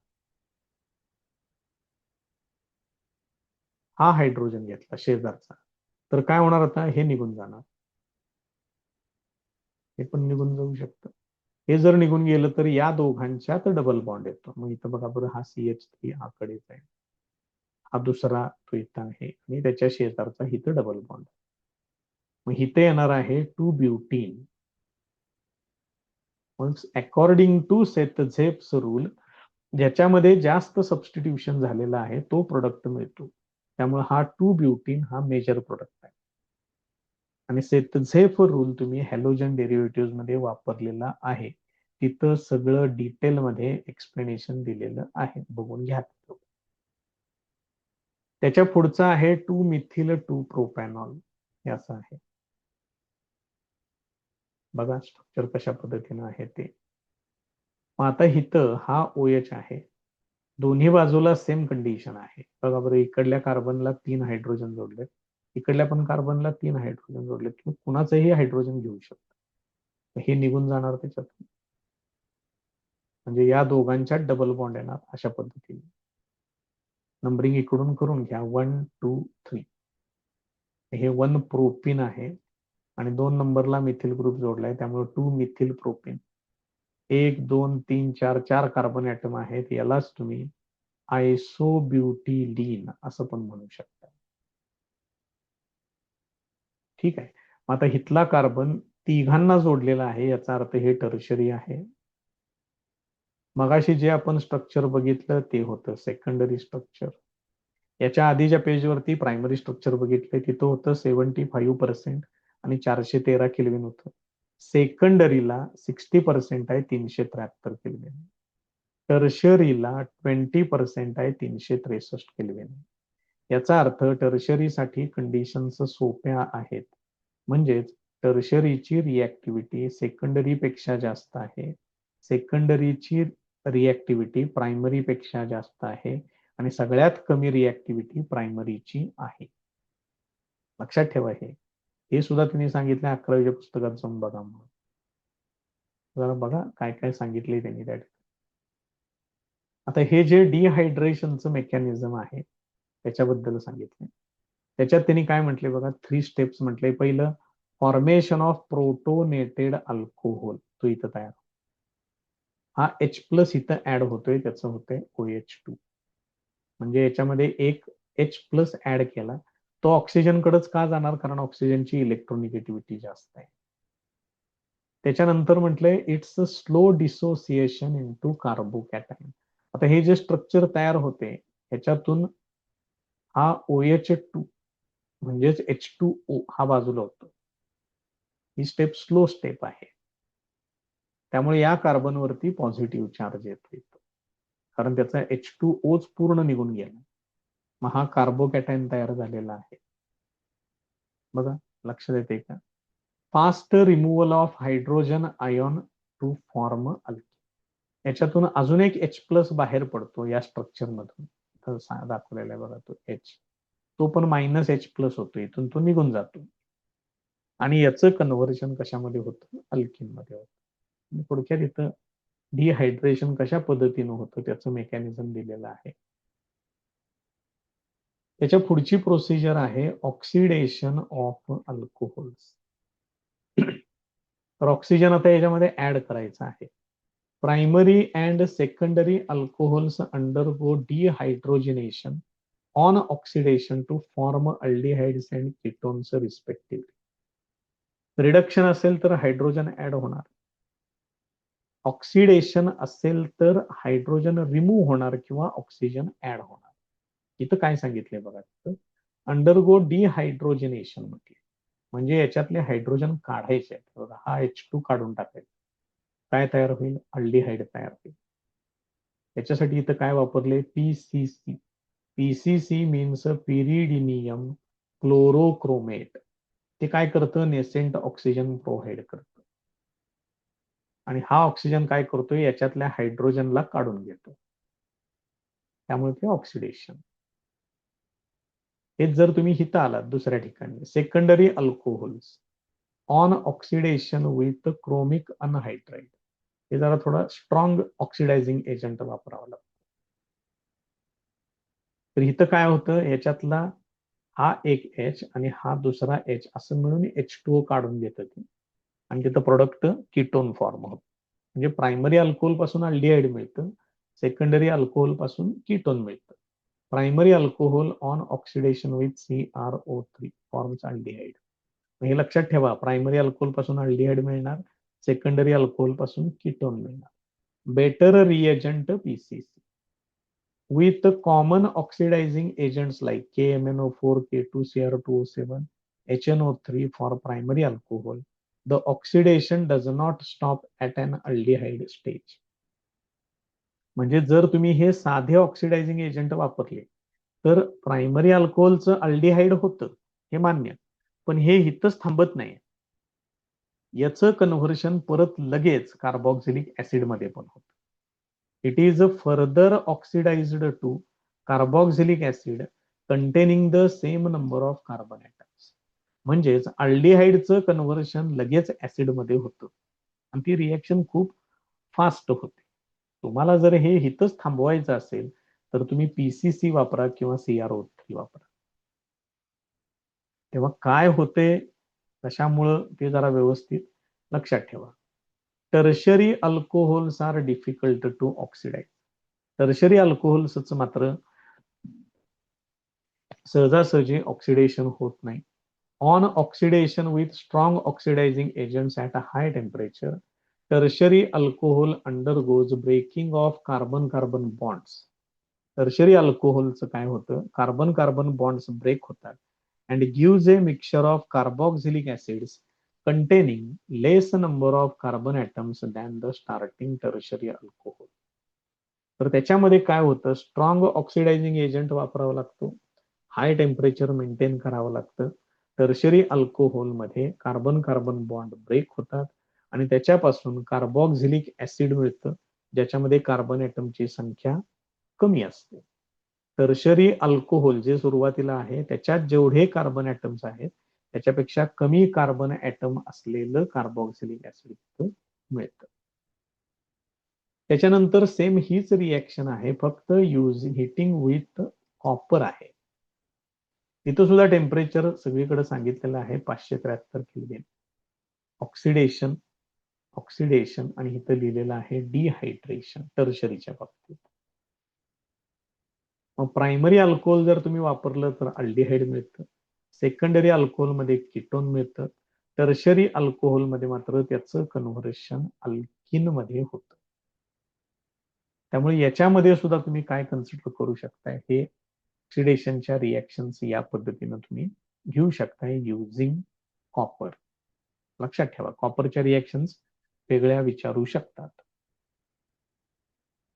Speaker 1: हा हायड्रोजन घेतला शेजारचा, तर काय होणार, आता हे निघून जाणार, हे पण निघून जाऊ शकतं. हे जर निघून गेलं तर या दोघांच्यात डबल बॉन्ड येतो. मग इथं बघा बरं, हा CH3 हा कडेच आहे, हा दुसरा तो इथं आहे आणि त्याच्या शेजारचा इथं डबल बॉन्ड. मग इथे येणार आहे 2 ब्युटीन. मग अकॉर्डिंग टू सेथझेप्स रूल, ज्याच्यामध्ये जास्त सबस्टिट्यूशन झालेला आहे तो प्रोडक्ट मिळतो. त्यामुळे हा 2 ब्युटीन हा मेजर प्रोडक्ट आहे. आणि सेथझेफ रूल तुम्ही हॅलोजन डेरिव्हेटिव्ह मध्ये वापरलेला आहे. तिथं सगळं डिटेलमध्ये एक्सप्लेनेशन दिलेलं आहे, बघून घ्या. त्याच्या पुढचं आहे 2 मिथिल 2 प्रोपॅनॉल, हे असं आहे. बघा स्ट्रक्चर कशा पद्धतीनं आहे ते. मग आता इथं हा OH आहे, दोन्ही बाजूला सेम कंडिशन आहे. बघा बरं, इकडल्या कार्बनला 3 हायड्रोजन जोडलेत, इकडल्या पण कार्बनला 3 हायड्रोजन जोडलेत. तुम्ही कुणाचंही हायड्रोजन घेऊ शकता. हे निघून जाणार त्याच्यातून, म्हणजे या दोघांच्यात डबल बॉन्ड येणार अशा पद्धतीने. नंबरिंग इकडून करून घ्या, 1 2 3. हे 1 प्रोपीन आहे आणि 2 नंबरला मिथिल ग्रुप जोडलाय, त्यामुळे 2 मिथिल प्रोपीन. 1 2 3 4 4 कार्बन ऍटम आहेत. यालाच तुम्ही आयसोब्युटिलीन असं पण म्हणू शकता. ठीक आहे. आता इथला कार्बन तिघांना जोडलेला आहे, याचा अर्थ हे टर्शरी आहे. मगाशी जे आपण स्ट्रक्चर बघितलं ते होतं सेकंडरी स्ट्रक्चर. याच्या आधीच्या पेजवरती प्रायमरी स्ट्रक्चर बघितलं, तिथं होतं 75% आणि 413 केल्विन होतं. सेकंडरीला 60% आहे, 373 केल्विन. टर्शरीला 20% आहे, 363 केल्विन. याचा अर्थ टर्शरीसाठी कंडिशन्स सोप्या आहेत. म्हणजेच टर्शरीची रिएक्टिव्हिटी सेकंडरी पेक्षा जास्त आहे, सेकंडरीची रिएक्टिव्हिटी प्रायमरी पेक्षा जास्त आहे आणि सगळ्यात कमी रिएक्टिव्हिटी प्रायमरीची आहे. लक्षात ठेवा. हे सुद्धा त्यांनी सांगितलं 11वीच्या पुस्तकात जाऊन बघा. म्हणून जरा बघा काय काय सांगितले त्यांनी त्या. आता हे जे डिहायड्रेशनचं मेकॅनिझम आहे त्याच्याबद्दल सांगितलं. त्याच्यात त्यांनी काय म्हटले बघा, 3 स्टेप्स म्हटले. पहिलं, फॉर्मेशन ऑफ प्रोटोनेटेड अल्कोहोल, तो इथं तयार. हा H+ इथं ऍड होतोय, त्याचं होतंय OH2. म्हणजे याच्यामध्ये एक H+ ऍड केला, तो ऑक्सिजन कडेच का जाणार, कारण ऑक्सिजनची इलेक्ट्रोनिगेटिव्हिटी जास्त आहे. त्याच्यानंतर म्हटलंय it's slow dissociation into carbocation. आता हे जे स्ट्रक्चर तयार होते ह्याच्यातून हा OH2 म्हणजेच H2O हा बाजूला होतो. ही स्टेप स्लो स्टेप आहे, त्यामुळे या कार्बनवरती पॉझिटिव्ह चार्ज येतो, कारण त्याचा H2O पूर्ण निघून गेला. मग हा कार्बोकॅटायन तयार झालेला आहे. बघा लक्षात येते का. Fast removal of hydrogen ion to form alkene. याच्यातून अजून एक H+ बाहेर पडतो या स्ट्रक्चर मधून, दाखवलेला आहे बघा तो H, तो पण -H+ होतो, इथून तो निघून जातो आणि याचं कन्व्हर्जन कशामध्ये होतं, अल्किन मध्ये होतं. थोडक्यात इथं डिहायड्रेशन कशा पद्धतीनं होतं त्याचं मेकॅनिझम दिलेलं आहे. त्याच्या पुढची प्रोसिजर आहे ऑक्सिडेशन ऑफ अल्कोहोल्स. तर ऑक्सिजन आता याच्यामध्ये ऍड करायचा आहे. Primary and secondary alcohols undergo dehydrogenation on oxidation to form aldehydes and ketones respectively. Reduction असेल तर हायड्रोजन ऍड होणार, ऑक्सिडेशन असेल तर हायड्रोजन रिमूव्ह होणार किंवा ऑक्सिजन ऍड होणार. इथं काय सांगितलंय बघा, तिथं अंडरगो डिहायड्रोजनेशन म्हटले म्हणजे याच्यातले हायड्रोजन काढायचे आहेत. हा H2 काढून टाकायचा, काय तयार होईल, अल्डिहाइड तयार होईल. याच्यासाठी इथं काय वापरले, PCC. PCC means pyridinium chlorochromate. ते काय करतं, नेसेंट ऑक्सिजन प्रोव्हाइड करतं आणि हा ऑक्सिजन काय करतोय, याच्यातल्या हायड्रोजनला काढून घेतो, त्यामुळे ते ऑक्सिडेशन. हेच जर तुम्ही हिथं आलात दुसऱ्या ठिकाणी, secondary alcohols on oxidation with chromic anhydride, हे जरा थोडा स्ट्रॉंग ऑक्सिडायझिंग एजंट वापरावा लागतो. तर इथं काय होतं, ह्याच्यातला हा एक H आणि हा दुसरा H असं मिळून H2O काढून घेतं ते आणि तिथं प्रोडक्ट कीटोन फॉर्म होतं. म्हणजे प्रायमरी अल्कोहोल पासून अल्डिहाइड मिळतं, सेकंडरी अल्कोहोल पासून कीटोन मिळतं. Primary alcohol on oxidation with CrO3 forms aldehyde. हे लक्षात ठेवा, प्रायमरी अल्कोहोल पासून अल्डिहाइड मिळणार, सेकंडरी अल्कोहोल पासून कीटोन मिळणार. Better reagent PCC with common oxidizing agents like KMnO4, K2Cr2O7, HNO3 for primary alcohol, the oxidation does not stop at an aldehyde stage. म्हणजे जर तुम्ही हे साधे ऑक्सिडायझिंग एजंट वापरले तर प्रायमरी अल्कोहोलचं अल्डिहाइड होतं, हे मान्य, पण हे इथंच थांबत नाही. याचं कन्व्हर्शन परत लगेच कार्बोक्सिलिक ऍसिड मध्ये पण होतं. It is further oxidized to carboxylic acid containing the same number of carbon atoms. म्हणजेच अल्डिहाइडचं कन्व्हर्शन लगेच ऍसिड मध्ये होतं आणि ती रिएक्शन खूप फास्ट होते. तुम्हाला जर हे हितच थांबवायचं असेल तर तुम्ही पीसीसी वापरा किंवा CrO3 वापरा. तेव्हा काय होते, कशामुळं, ते जरा व्यवस्थित लक्षात ठेवा. Tertiary alcohols are difficult to oxidise. Tertiary अल्कोहोल्सच मात्र सहजासहजी ऑक्सिडेशन होत नाही. On oxidation with strong oxidising agents at a high temperature, tertiary alcohol undergoes breaking of carbon carbon bonds. टर्शरी अल्कोहोलचं काय होतं, कार्बन कार्बन बॉन्ड्स ब्रेक होतात and gives a mixture of carboxylic acids containing less number of carbon atoms than the starting tertiary alcohol. तर त्याच्यामध्ये काय होतं, strong oxidizing agent वापरावा लागतो, हाय टेम्परेचर मेंटेन करावं लागतं. टर्शरी अल्कोहोल मध्ये कार्बन कार्बन बॉन्ड ब्रेक होतात आणि त्याच्यापासून कार्बोक्सिलिक ऍसिड मिळतं, ज्याच्यामध्ये कार्बन ॲटमची संख्या कमी असते. टर्शरी अल्कोहोल जे सुरुवातीला आहे त्याच्यात जेवढे कार्बन ॲटम्स आहेत त्याच्यापेक्षा कमी कार्बन ॲटम असलेलं कार्बोक्सिलिक ऍसिड मिळतं. त्याच्यानंतर सेम हीच रिएक्शन आहे, फक्त हिटिंग विथ कॉपर आहे. इथं सुद्धा टेम्परेचर सगळीकडे सांगितलेलं आहे 573 केल्विन. ऑक्सिडेशन, ऑक्सिडेशन आणि इथं लिहिलेलं आहे डिहायड्रेशन टर्शरीच्या बाबतीत. मग प्रायमरी अल्कोहोल जर तुम्ही वापरलं तर अल्डिहाइड मिळतं, सेकंडरी अल्कोहोल मध्ये कीटोन मिळतं, टर्शरी अल्कोहोल मध्ये मात्र त्याचं कन्व्हर्शन अल्किन मध्ये होतं. त्यामुळे याच्यामध्ये सुद्धा तुम्ही काय कन्सिडर करू शकताय, हे ऑक्सिडेशनच्या रिएक्शन्स या पद्धतीनं तुम्ही घेऊ शकताय युझिंग कॉपर. लक्षात ठेवा, कॉपरच्या रिएक्शन्स वेगळ्या विचारू शकतात.